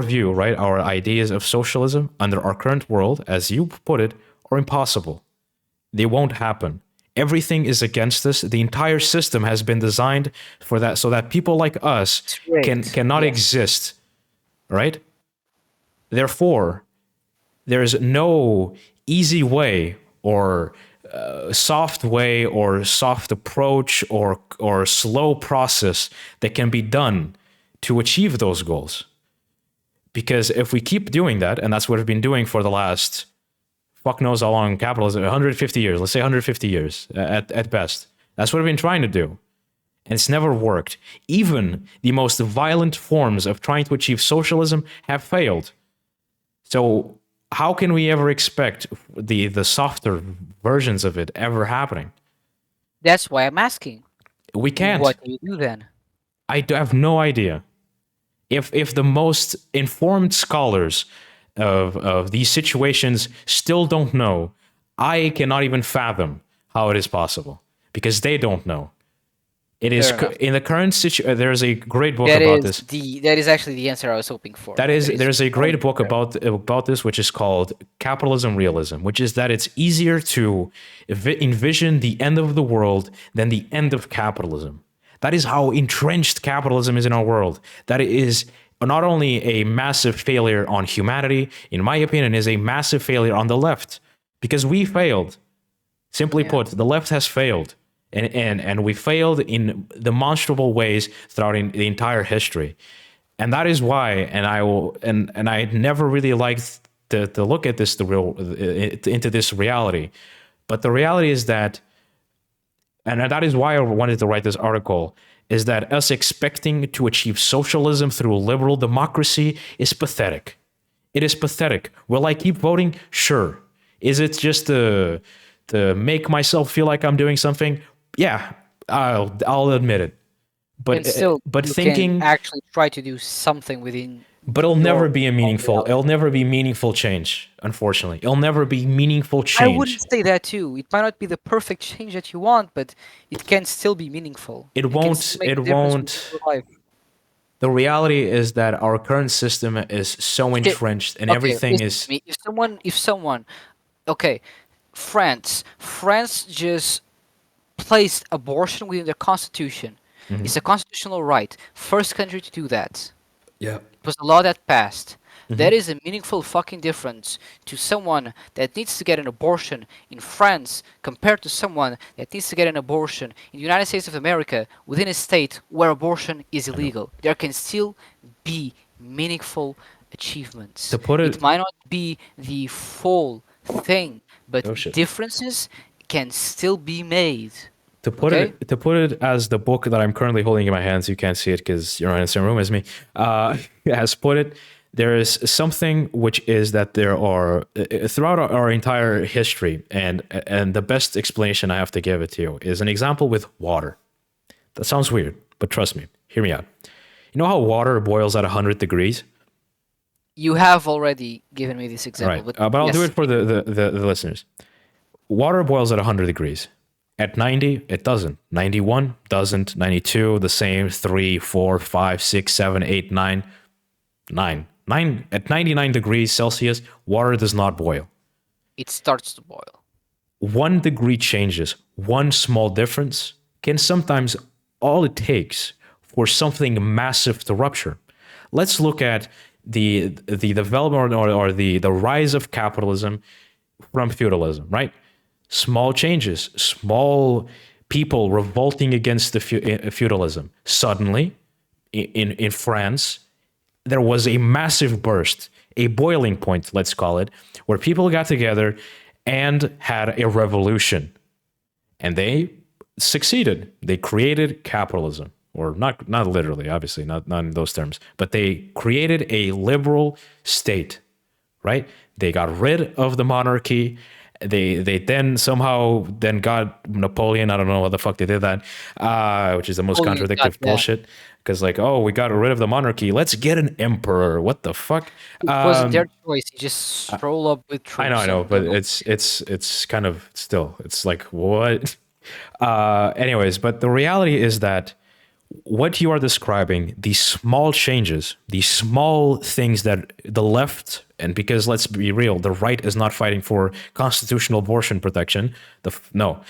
[SPEAKER 1] view, right? Our ideas of socialism under our current world, as you put it, are impossible. They won't happen. Everything is against us. The entire system has been designed for that, so that people like us
[SPEAKER 2] It's rigged.
[SPEAKER 1] cannot
[SPEAKER 2] Yes.
[SPEAKER 1] exist, right? Therefore, there is no easy way or soft way or soft approach or slow process that can be done to achieve those goals. Because if we keep doing that, and that's what we've been doing for the last fuck knows how long capitalism, 150 years, let's say 150 years at best. That's what we've been trying to do. And it's never worked. Even the most violent forms of trying to achieve socialism have failed. So how can we ever expect the softer versions of it ever happening?
[SPEAKER 2] That's why I'm asking.
[SPEAKER 1] We can't.
[SPEAKER 2] What do you do then?
[SPEAKER 1] Have no idea. If the most informed scholars of these situations still don't know, I cannot even fathom how it is possible because they don't know. It is
[SPEAKER 2] Fair enough.
[SPEAKER 1] in the current situation. There's a great book
[SPEAKER 2] That
[SPEAKER 1] about
[SPEAKER 2] is
[SPEAKER 1] this.
[SPEAKER 2] that is actually the answer I was hoping for. That is
[SPEAKER 1] There's a great book
[SPEAKER 2] fair.
[SPEAKER 1] about this, which is called Capitalism Realism, which is that it's easier to envision the end of the world than the end of capitalism. That is how entrenched capitalism is in our world. That it is not only a massive failure on humanity, in my opinion, is a massive failure on the left because we failed. Simply
[SPEAKER 2] Yeah.
[SPEAKER 1] put, the left has failed. And we failed in demonstrable ways throughout the entire history. And that is why, and I will, and I never really liked to look at this into this reality. But the reality is that, and that is why I wanted to write this article, is that us expecting to achieve socialism through liberal democracy is pathetic. It is pathetic. Will I keep voting? Sure. Is it just to make myself feel like I'm doing something? Yeah, I'll admit it.
[SPEAKER 2] And still,
[SPEAKER 1] But
[SPEAKER 2] you can
[SPEAKER 1] thinking,
[SPEAKER 2] actually try to do something within
[SPEAKER 1] but it'll never
[SPEAKER 2] your
[SPEAKER 1] be a
[SPEAKER 2] own
[SPEAKER 1] meaningful.
[SPEAKER 2] reality.
[SPEAKER 1] It'll never be meaningful change. Unfortunately, it'll never be meaningful
[SPEAKER 2] I wouldn't
[SPEAKER 1] change.
[SPEAKER 2] say that too. It might not be the perfect change that you want, but it can still be meaningful.
[SPEAKER 1] It
[SPEAKER 2] It can still
[SPEAKER 1] won't.
[SPEAKER 2] make
[SPEAKER 1] It
[SPEAKER 2] a difference within
[SPEAKER 1] won't.
[SPEAKER 2] your life.
[SPEAKER 1] The reality is that our current system is so
[SPEAKER 2] Shit.
[SPEAKER 1] entrenched, and
[SPEAKER 2] Okay,
[SPEAKER 1] everything
[SPEAKER 2] listen to
[SPEAKER 1] is
[SPEAKER 2] me. If someone, okay, France just placed abortion within their constitution. It's a constitutional right. First country to do that.
[SPEAKER 1] yeah.
[SPEAKER 2] It was a law that passed. That is a meaningful fucking difference to someone that needs to get an abortion in France compared to someone that needs to get an abortion in the United States of America within a state where abortion is
[SPEAKER 1] I know.
[SPEAKER 2] illegal. There can still be meaningful achievements.
[SPEAKER 1] To put
[SPEAKER 2] It
[SPEAKER 1] it,
[SPEAKER 2] might not be the full thing, but
[SPEAKER 1] oh shit.
[SPEAKER 2] differences can still be made. Okay?
[SPEAKER 1] To put it as the book that I'm currently holding in my hands, you can't see it because you're not in the same room as me. Has put it, there is something which is that there are throughout our entire history, and the best explanation I have to give it to you is an example with water. That sounds weird, but trust me, hear me out. You know how water boils at 100 degrees?
[SPEAKER 2] You have already given me this
[SPEAKER 1] All
[SPEAKER 2] example,
[SPEAKER 1] right,
[SPEAKER 2] but
[SPEAKER 1] but I'll do
[SPEAKER 2] yes,
[SPEAKER 1] it for the listeners. Water boils at 100 degrees. At 90, it doesn't. 91 doesn't. 92, the same. 3, 4, 5, 6, 7, 8, 9. 9. At 99 degrees Celsius, water does not boil.
[SPEAKER 2] it starts to boil.
[SPEAKER 1] 1 degree changes, one small difference can sometimes all it takes for something massive to rupture. Let's look at the development or the rise of capitalism from feudalism, right? Small changes, small people revolting against the feudalism. Suddenly, in France, there was a massive burst, a boiling point, let's call it, where people got together and had a revolution. And they succeeded. They created capitalism, or not literally, obviously, not in those terms, but they created a liberal state, right? They got rid of the monarchy. They then somehow then got Napoleon. I don't know what the fuck they did that, which is the most
[SPEAKER 2] Napoleon got
[SPEAKER 1] contradictory
[SPEAKER 2] that.
[SPEAKER 1] bullshit. Because like, oh, we got rid of the monarchy. Let's get an emperor. What the fuck?
[SPEAKER 2] It wasn't their choice. You just stroll up with
[SPEAKER 1] I
[SPEAKER 2] troops
[SPEAKER 1] know,
[SPEAKER 2] and
[SPEAKER 1] but
[SPEAKER 2] go.
[SPEAKER 1] it's kind of still. It's like what? Anyways, but the reality is that what you are describing, these small changes, these small things that the left, and because let's be real, the right is not fighting for constitutional abortion protection. No,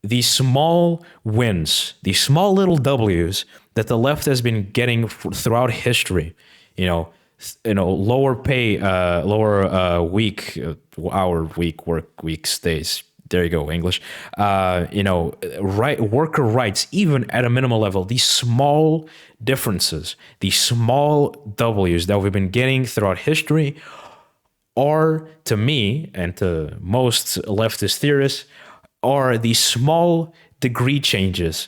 [SPEAKER 1] these small wins, these small little W's that the left has been getting throughout history, you know, lower pay, lower hour week work weeks days. There you go, English. Right, worker rights, even at a minimal level. These small differences, these small W's that we've been getting throughout history, are to me and to most leftist theorists, are these small degree changes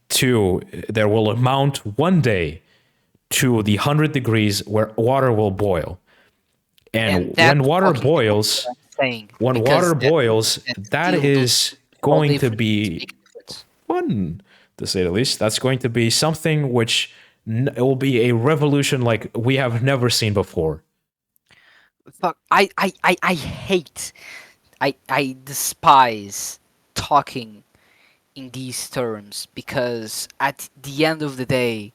[SPEAKER 1] to that will amount one day to the 100 degrees where water will boil.
[SPEAKER 2] And
[SPEAKER 1] And
[SPEAKER 2] that
[SPEAKER 1] when water
[SPEAKER 2] fucking proves what
[SPEAKER 1] boils,
[SPEAKER 2] I'm saying
[SPEAKER 1] when
[SPEAKER 2] because
[SPEAKER 1] water boils,
[SPEAKER 2] that
[SPEAKER 1] that
[SPEAKER 2] still those
[SPEAKER 1] is
[SPEAKER 2] small
[SPEAKER 1] going to
[SPEAKER 2] differences
[SPEAKER 1] be
[SPEAKER 2] make a difference.
[SPEAKER 1] fun, to say the least. That's going to be something which it will be a revolution like we have never seen before.
[SPEAKER 2] Fuck, I hate, I despise talking in these terms because at the end of the day,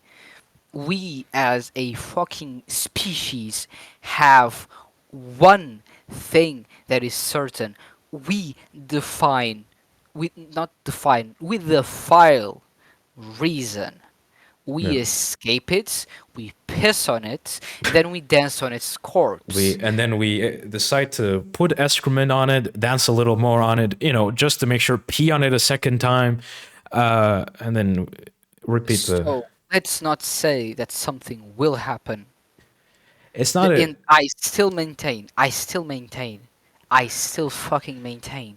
[SPEAKER 2] we as a fucking species have one thing that is certain. We define, we not define, we defile reason.
[SPEAKER 1] Yeah.
[SPEAKER 2] We escape it, we piss on it, then we dance on its corpse.
[SPEAKER 1] We decide to put excrement on it, dance a little more on it, just to make sure pee on it a second time, and then repeat the.
[SPEAKER 2] So let's not say that something will happen.
[SPEAKER 1] It's not a.
[SPEAKER 2] And I still fucking maintain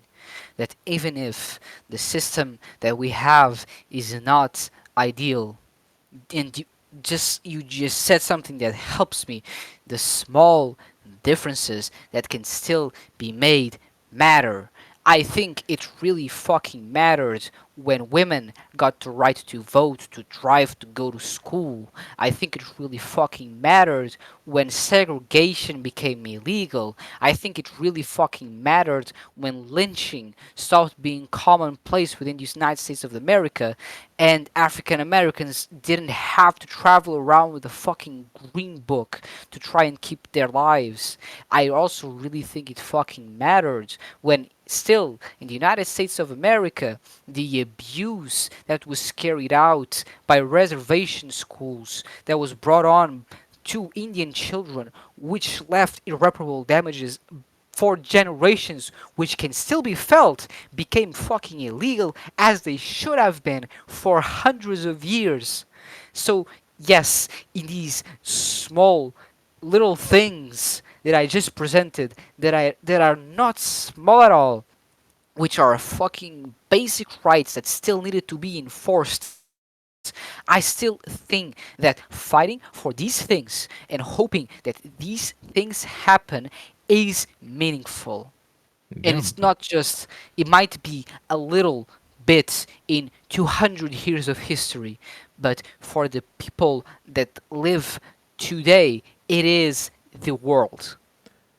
[SPEAKER 2] that even if the system that we have is not ideal, and you just said something that helps me, the small differences that can still be made matter. I think it really fucking matters when women got the right to vote, to drive, to go to school. I think it really fucking mattered when segregation became illegal. I think it really fucking mattered when lynching stopped being commonplace within the United States of America and African Americans didn't have to travel around with a fucking green book to try and keep their lives. I also really think it fucking mattered when still in the United States of America the abuse that was carried out by reservation schools that was brought on to Indian children, which left irreparable damages for generations, which can still be felt, became fucking illegal as they should have been for hundreds of years. So, yes, in these small little things that I just presented that are not small at all, which are fucking basic rights that still needed to be enforced, I still think that fighting for these things and hoping that these things happen is meaningful. And
[SPEAKER 1] Yeah.
[SPEAKER 2] it's not just, it might be a little bit in 200 years of history, but for the people that live today, it is the world.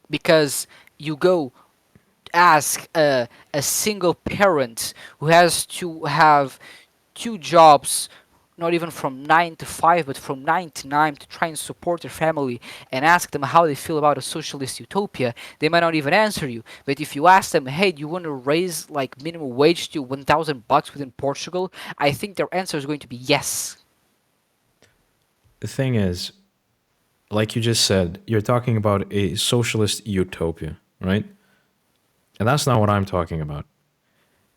[SPEAKER 2] Because you go ask a single parent who has to have two jobs, not even from 9 to 5, but from 9 to 9 to try and support their family and ask them how they feel about a socialist utopia, they might not even answer you. But if you ask them, hey, do you want to raise like minimum wage to 1,000 bucks within Portugal? I think their answer is going to be yes.
[SPEAKER 1] The thing is, like you just said, you're talking about a socialist utopia, right? And that's not what I'm talking about.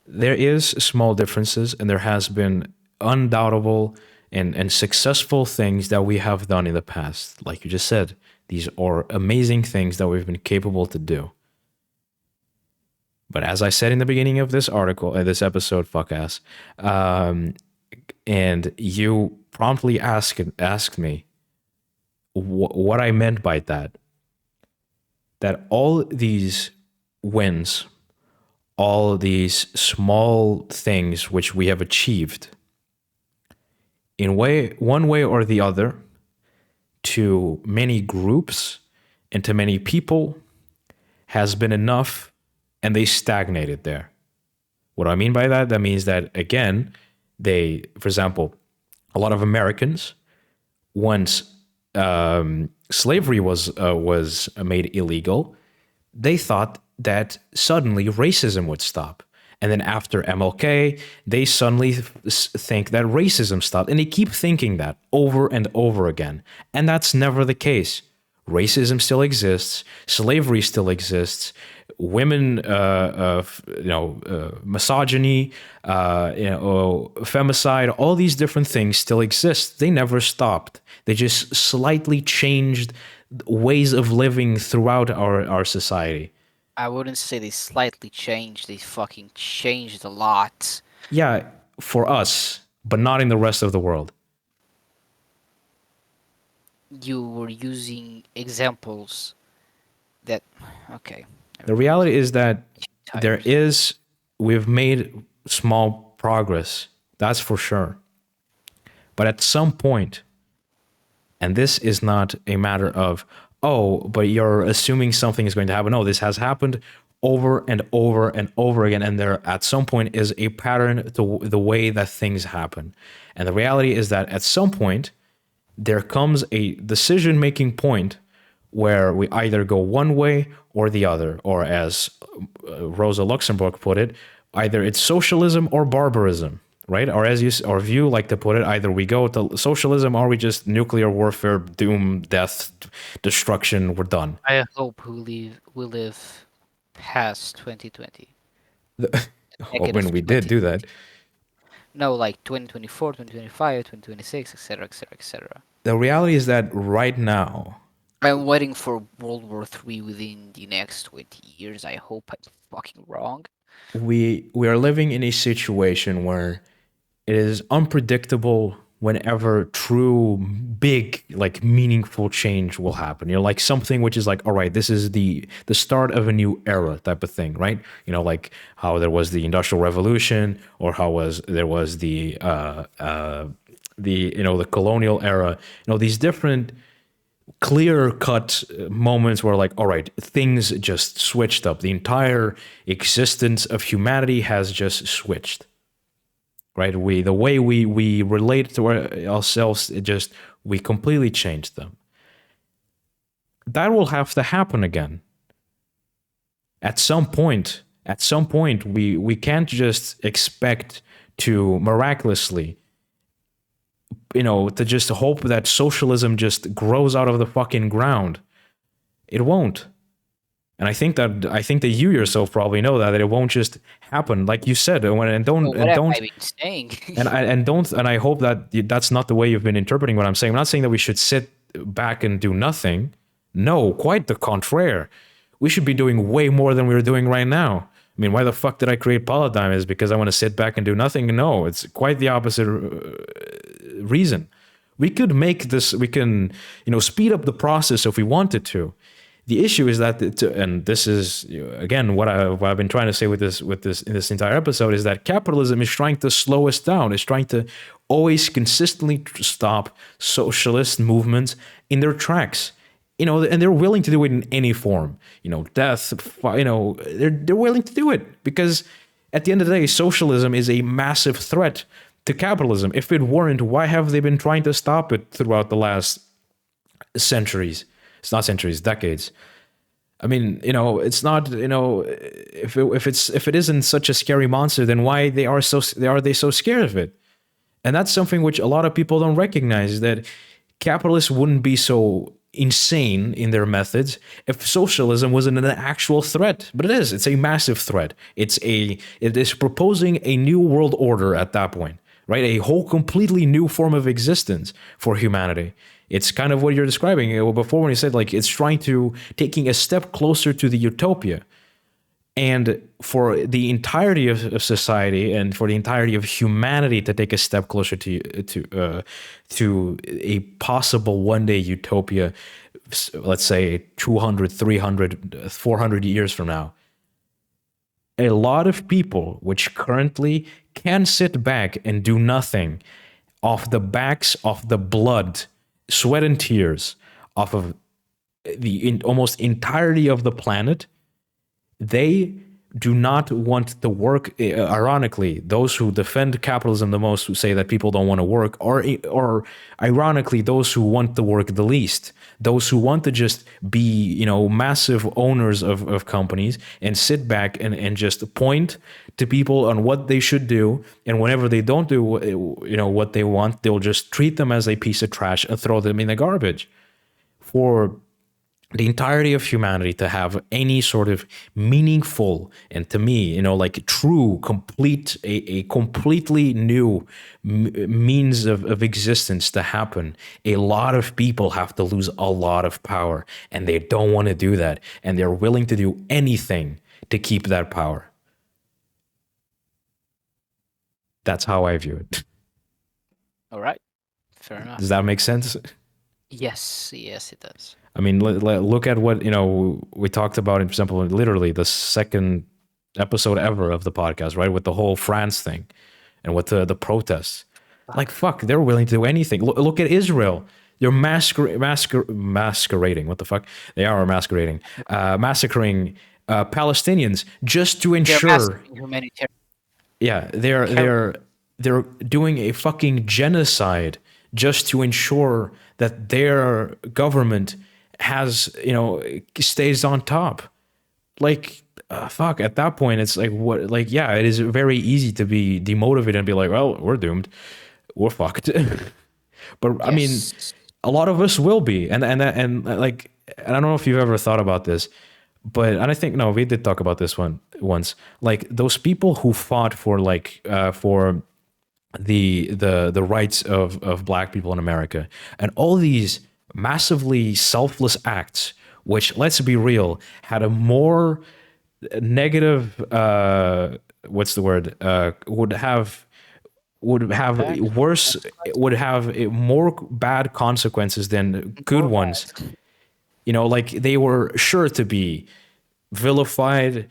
[SPEAKER 1] There is small differences, and there has been undoubtable and successful things that we have done in the past. Like you just said, these are amazing things that we've been capable to do. But as I said in the beginning of this article, this episode, fuck ass, and you promptly asked me what I meant by that. That all these wins, all these small things which we have achieved, in one way or the other, to many groups and to many people, has been enough, and they stagnated there. What do I mean by that? That means that, again, for example, a lot of Americans, once slavery was made illegal, they thought that suddenly racism would stop. And then after MLK, they suddenly think that racism stopped. And they keep thinking that over and over again. And that's never the case. Racism still exists. Slavery still exists. Women, misogyny, femicide, all these different things still exist. They never stopped. They just slightly changed ways of living throughout our society.
[SPEAKER 2] I wouldn't say they slightly changed, they fucking changed a lot.
[SPEAKER 1] Yeah, for us, but not in the rest of the world.
[SPEAKER 2] You were using examples that, okay,
[SPEAKER 1] The
[SPEAKER 2] never mind.
[SPEAKER 1] reality is that there
[SPEAKER 2] Tired.
[SPEAKER 1] is, we've made small progress, that's for sure. But at some point, and this is not a matter of, oh, but you're assuming something is going to happen. No, this has happened over and over and over again. And there, at some point, is a pattern to the way that things happen. And the reality is that at some point, there comes a decision making point where we either go one way or the other, or as Rosa Luxemburg put it, either it's socialism or barbarism, right? Or as you like to put it, either we go to socialism or we just nuclear warfare, doom, death, destruction, we're done.
[SPEAKER 2] I hope we live past 2020. Decade
[SPEAKER 1] When
[SPEAKER 2] of
[SPEAKER 1] we did do
[SPEAKER 2] 2020.
[SPEAKER 1] that,
[SPEAKER 2] No, like 2024, 2025, 2026, etc., etc., etc.
[SPEAKER 1] the reality is that right now,
[SPEAKER 2] I'm waiting for World War III within the next 20 years. I hope I'm fucking wrong.
[SPEAKER 1] we are living in a situation where it is unpredictable whenever true big like meaningful change will happen. Like something which is like, all right, this is the start of a new era type of thing, right? Like how there was the Industrial Revolution, or how there was the colonial era. These different clear cut moments where like, all right, things just switched up. The entire existence of humanity has just switched, right? The way we relate to ourselves, we completely changed them. That will have to happen again at some point. We can't just expect to miraculously, to just hope that socialism just grows out of the fucking ground. It won't. And I think that you yourself probably know that it won't just happen, like you said. And don't
[SPEAKER 2] Well, what
[SPEAKER 1] and
[SPEAKER 2] have
[SPEAKER 1] don't
[SPEAKER 2] I been saying?
[SPEAKER 1] and I hope that that's not the way you've been interpreting what I'm saying. I'm not saying that we should sit back and do nothing. No, quite the contrary. We should be doing way more than we're doing right now. I mean, why the fuck did I create Politdigm? Is because I want to sit back and do nothing? No, it's quite the opposite reason. We could make this, we can, speed up the process if we wanted to. The issue is that, and this is again what I've been trying to say with this entire episode, is that capitalism is trying to slow us down. It's trying to always consistently stop socialist movements in their tracks. And they're willing to do it in any form. Death. They're willing to do it because at the end of the day, socialism is a massive threat to capitalism. If it weren't, why have they been trying to stop it throughout the last centuries? It's not centuries, decades. I mean, it's not, if it isn't such a scary monster, then why are they so scared of it? And that's something which a lot of people don't recognize, that capitalists wouldn't be so insane in their methods if socialism wasn't an actual threat. But it is. It's a massive threat. It is proposing a new world order at that point, right? A whole completely new form of existence for humanity. It's kind of what you're describing before when you said like it's taking a step closer to the utopia. And for the entirety of society and for the entirety of humanity to take a step closer to a possible one day utopia, let's say 200, 300, 400 years from now, a lot of people which currently can sit back and do nothing off the backs of the blood, sweat and tears off of the almost entirety of the planet, they do not want to work. Ironically, those who defend capitalism the most, who say that people don't want to work, or ironically, those who want to work the least, those who want to just be, massive owners of companies and sit back and just point to people on what they should do. And whenever they don't do, what they want, they'll just treat them as a piece of trash and throw them in the garbage. For the entirety of humanity to have any sort of meaningful, and to me, like true, complete, a completely new means of existence to happen, a lot of people have to lose a lot of power, and they don't want to do that, and they're willing to do anything to keep that power. That's how I view it.
[SPEAKER 2] All right, fair enough.
[SPEAKER 1] Does that make sense?
[SPEAKER 2] Yes, it does.
[SPEAKER 1] I mean, look at what, we talked about, for example, literally the second episode ever of the podcast, right? With the whole France thing and with the protests. Like, fuck, they're willing to do anything. Look at Israel. They're masquerading. What the fuck? They are masquerading. Massacring Palestinians just to ensure.
[SPEAKER 2] Humanitarian.
[SPEAKER 1] Yeah, they're doing a fucking genocide just to ensure that their government stays on top. Like, fuck, at that point, it's like, what, like, yeah, it is very easy to be demotivated and be like, well, we're doomed. We're fucked. But yes. I mean, a lot of us will be. And like, I don't know if you've ever thought about this, but, and I think, no, we did talk about this one once. Like, those people who fought for, like, for the rights of black people in America, and all these massively selfless acts, which, let's be real, had a more negative would have would have
[SPEAKER 2] Facts.
[SPEAKER 1] worse,
[SPEAKER 2] That's right.
[SPEAKER 1] would have more bad consequences than good
[SPEAKER 2] More
[SPEAKER 1] ones.
[SPEAKER 2] bad.
[SPEAKER 1] Like they were sure to be vilified,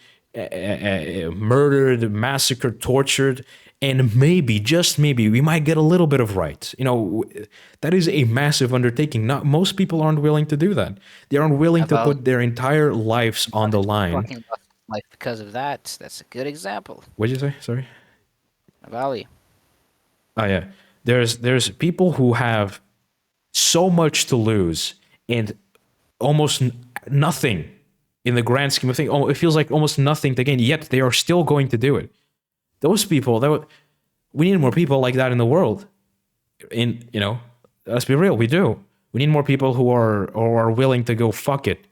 [SPEAKER 1] murdered, massacred, tortured, and maybe, just maybe, we might get a little bit of rights. That is a massive undertaking. Not most people aren't willing to do that. They aren't willing to
[SPEAKER 2] About
[SPEAKER 1] put their entire lives on the line.
[SPEAKER 2] fucking lost life because of that. That's a good example.
[SPEAKER 1] What'd you say? Sorry.
[SPEAKER 2] Valley.
[SPEAKER 1] Oh yeah. There's people who have so much to lose and almost nothing in the grand scheme of things. Oh, it feels like almost nothing to gain, yet they are still going to do it. Those people, we need more people like that in the world. Let's be real, we do. We need more people who are willing to go fuck it.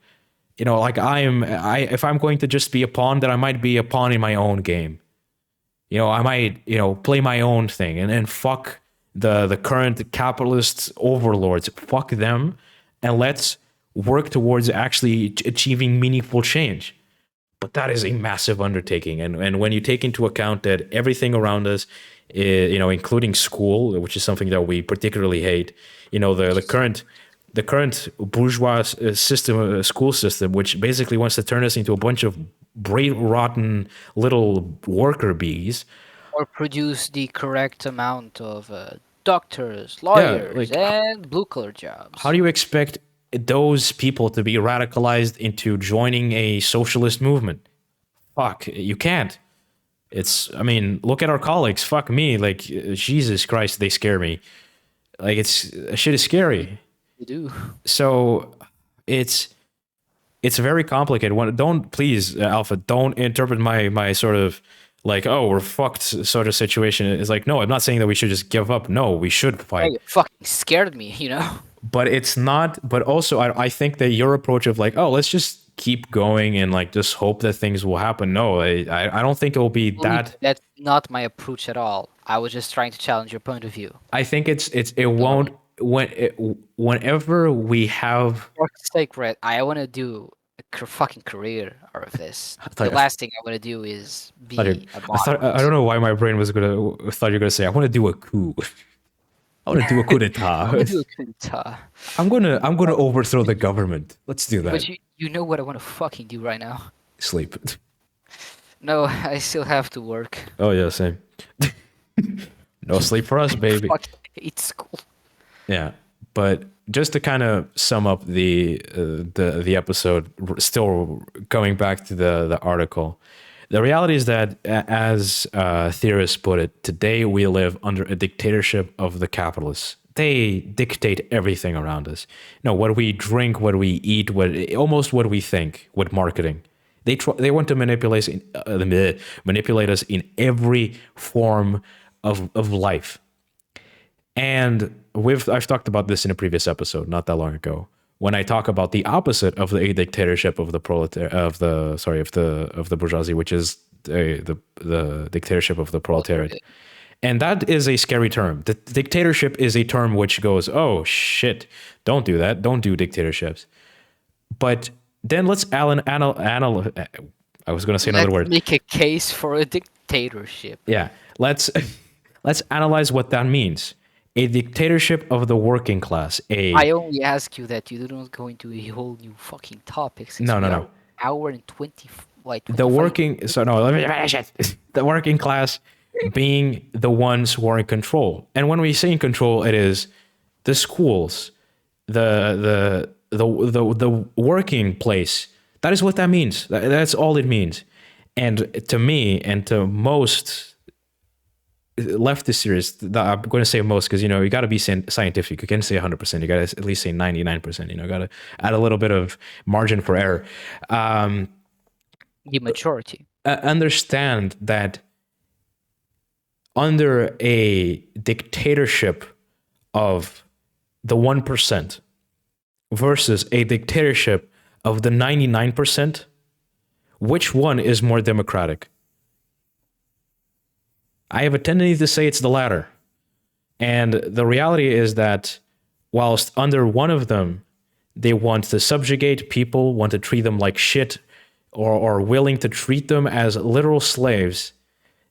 [SPEAKER 1] Like if I'm going to just be a pawn, then I might be a pawn in my own game. I might, play my own thing and fuck the current capitalist overlords. Fuck them, and let's work towards actually achieving meaningful change. But that is a massive undertaking, and when you take into account that everything around us, including school, which is something that we particularly hate, the current bourgeois school system, which basically wants to turn us into a bunch of brain rotten little worker bees.
[SPEAKER 2] Or produce the correct amount of doctors,
[SPEAKER 1] Yeah,
[SPEAKER 2] lawyers,
[SPEAKER 1] like
[SPEAKER 2] and blue collar jobs.
[SPEAKER 1] how do you expect those people to be radicalized into joining a socialist movement? Fuck, you can't. Look at our colleagues. Fuck me. Like, Jesus Christ, they scare me. Like, shit is scary.
[SPEAKER 2] You do.
[SPEAKER 1] So it's very complicated. Don't please, Alpha, don't interpret my sort of like, oh, we're fucked sort of situation. It's like, no, I'm not saying that we should just give up. No, we should
[SPEAKER 2] Hey,
[SPEAKER 1] fight.
[SPEAKER 2] you fucking scared me.
[SPEAKER 1] But it's not. But also, I think that your approach of like, oh, let's just keep going and like just hope that things will happen. No, I don't think it will be that.
[SPEAKER 2] That's not my approach at all. I was just trying to challenge your point of view.
[SPEAKER 1] I think it won't whenever we have.
[SPEAKER 2] For fuck's sake, Red, I want to do a fucking career out of this. The
[SPEAKER 1] thought-
[SPEAKER 2] last thing I want to do is be a
[SPEAKER 1] I don't know why my brain was thought you're gonna say I want to do a coup. I want to do a coup d'état.
[SPEAKER 2] I want to do a coup d'etat.
[SPEAKER 1] I'm gonna overthrow the government. Let's do that.
[SPEAKER 2] But you know what I want to fucking do right now?
[SPEAKER 1] Sleep.
[SPEAKER 2] No, I still have to work.
[SPEAKER 1] Oh yeah, same. No sleep for us, baby.
[SPEAKER 2] Fucking hate school.
[SPEAKER 1] Yeah, but just to kind of sum up the episode, still going back to the article, the reality is that, as theorists put it, today we live under a dictatorship of the capitalists. They dictate everything around us. What we drink, what we eat, almost what we think with marketing. They want to manipulate us in every form of life. And I've talked about this in a previous episode, not that long ago, when I talk about the opposite of the dictatorship of the bourgeoisie, which is the dictatorship of the proletariat. And that is a scary term. The dictatorship is a term which goes, oh shit, don't do that. Don't do dictatorships. But then let's I was going to say another word.
[SPEAKER 2] Make a case for a dictatorship.
[SPEAKER 1] Yeah. Let's analyze what that means. A dictatorship of the working class.
[SPEAKER 2] I only ask you that you don't go into a whole new fucking topic.
[SPEAKER 1] No.
[SPEAKER 2] Hour and 20, like 25
[SPEAKER 1] The working class being the ones who are in control. And when we say in control, it is the schools, the working place. That is what that means. That's all it means. And to me and to most leftist theorists, I'm going to say most because, you got to be scientific. You can't say 100%. You got to at least say 99%. Got to add a little bit of margin for error.
[SPEAKER 2] the majority.
[SPEAKER 1] Understand that under a dictatorship of the 1% versus a dictatorship of the 99%, which one is more democratic? I have a tendency to say it's the latter. And the reality is that whilst under one of them, they want to subjugate people, want to treat them like shit, or willing to treat them as literal slaves,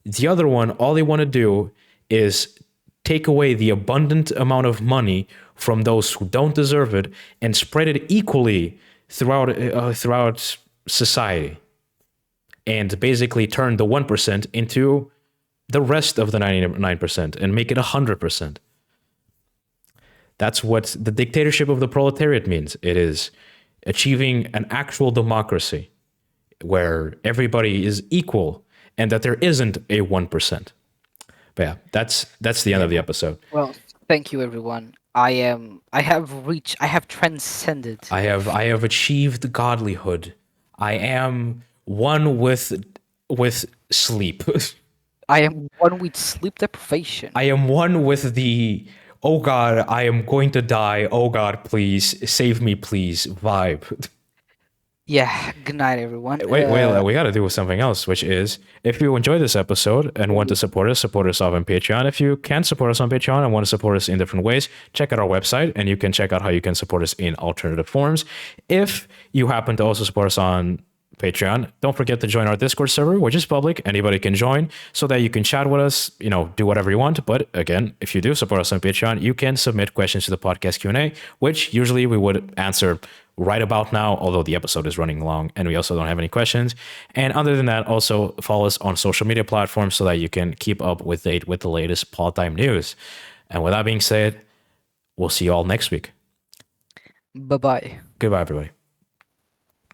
[SPEAKER 1] the other one, all they want to do is take away the abundant amount of money from those who don't deserve it and spread it equally throughout society, and basically turn the 1% into the rest of the 99% and make it 100%. That's what the dictatorship of the proletariat means. It is achieving an actual democracy where everybody is equal and that there isn't a 1%. But yeah, that's the end of the episode.
[SPEAKER 2] Well, thank you, everyone. I have transcended.
[SPEAKER 1] I have achieved godlyhood. I am one with sleep.
[SPEAKER 2] I am one with sleep deprivation.
[SPEAKER 1] I am one with the "oh God, I am going to die. Oh God, please save me, please" vibe.
[SPEAKER 2] Yeah. Good night, everyone.
[SPEAKER 1] Wait, we got to do something else, which is if you enjoyed this episode and want to support us off on Patreon. If you can support us on Patreon and want to support us in different ways, check out our website and you can check out how you can support us in alternative forms. If you happen to also support us on Patreon, don't forget to join our Discord server, which is public. Anybody can join so that you can chat with us, do whatever you want. But again, if you do support us on Patreon, you can submit questions to the podcast Q&A, which usually we would answer right about now, although the episode is running long and we also don't have any questions. And other than that, also follow us on social media platforms so that you can keep up with the latest Politdigm news. And with that being said, we'll see you all next week.
[SPEAKER 2] Bye-bye.
[SPEAKER 1] Goodbye, everybody.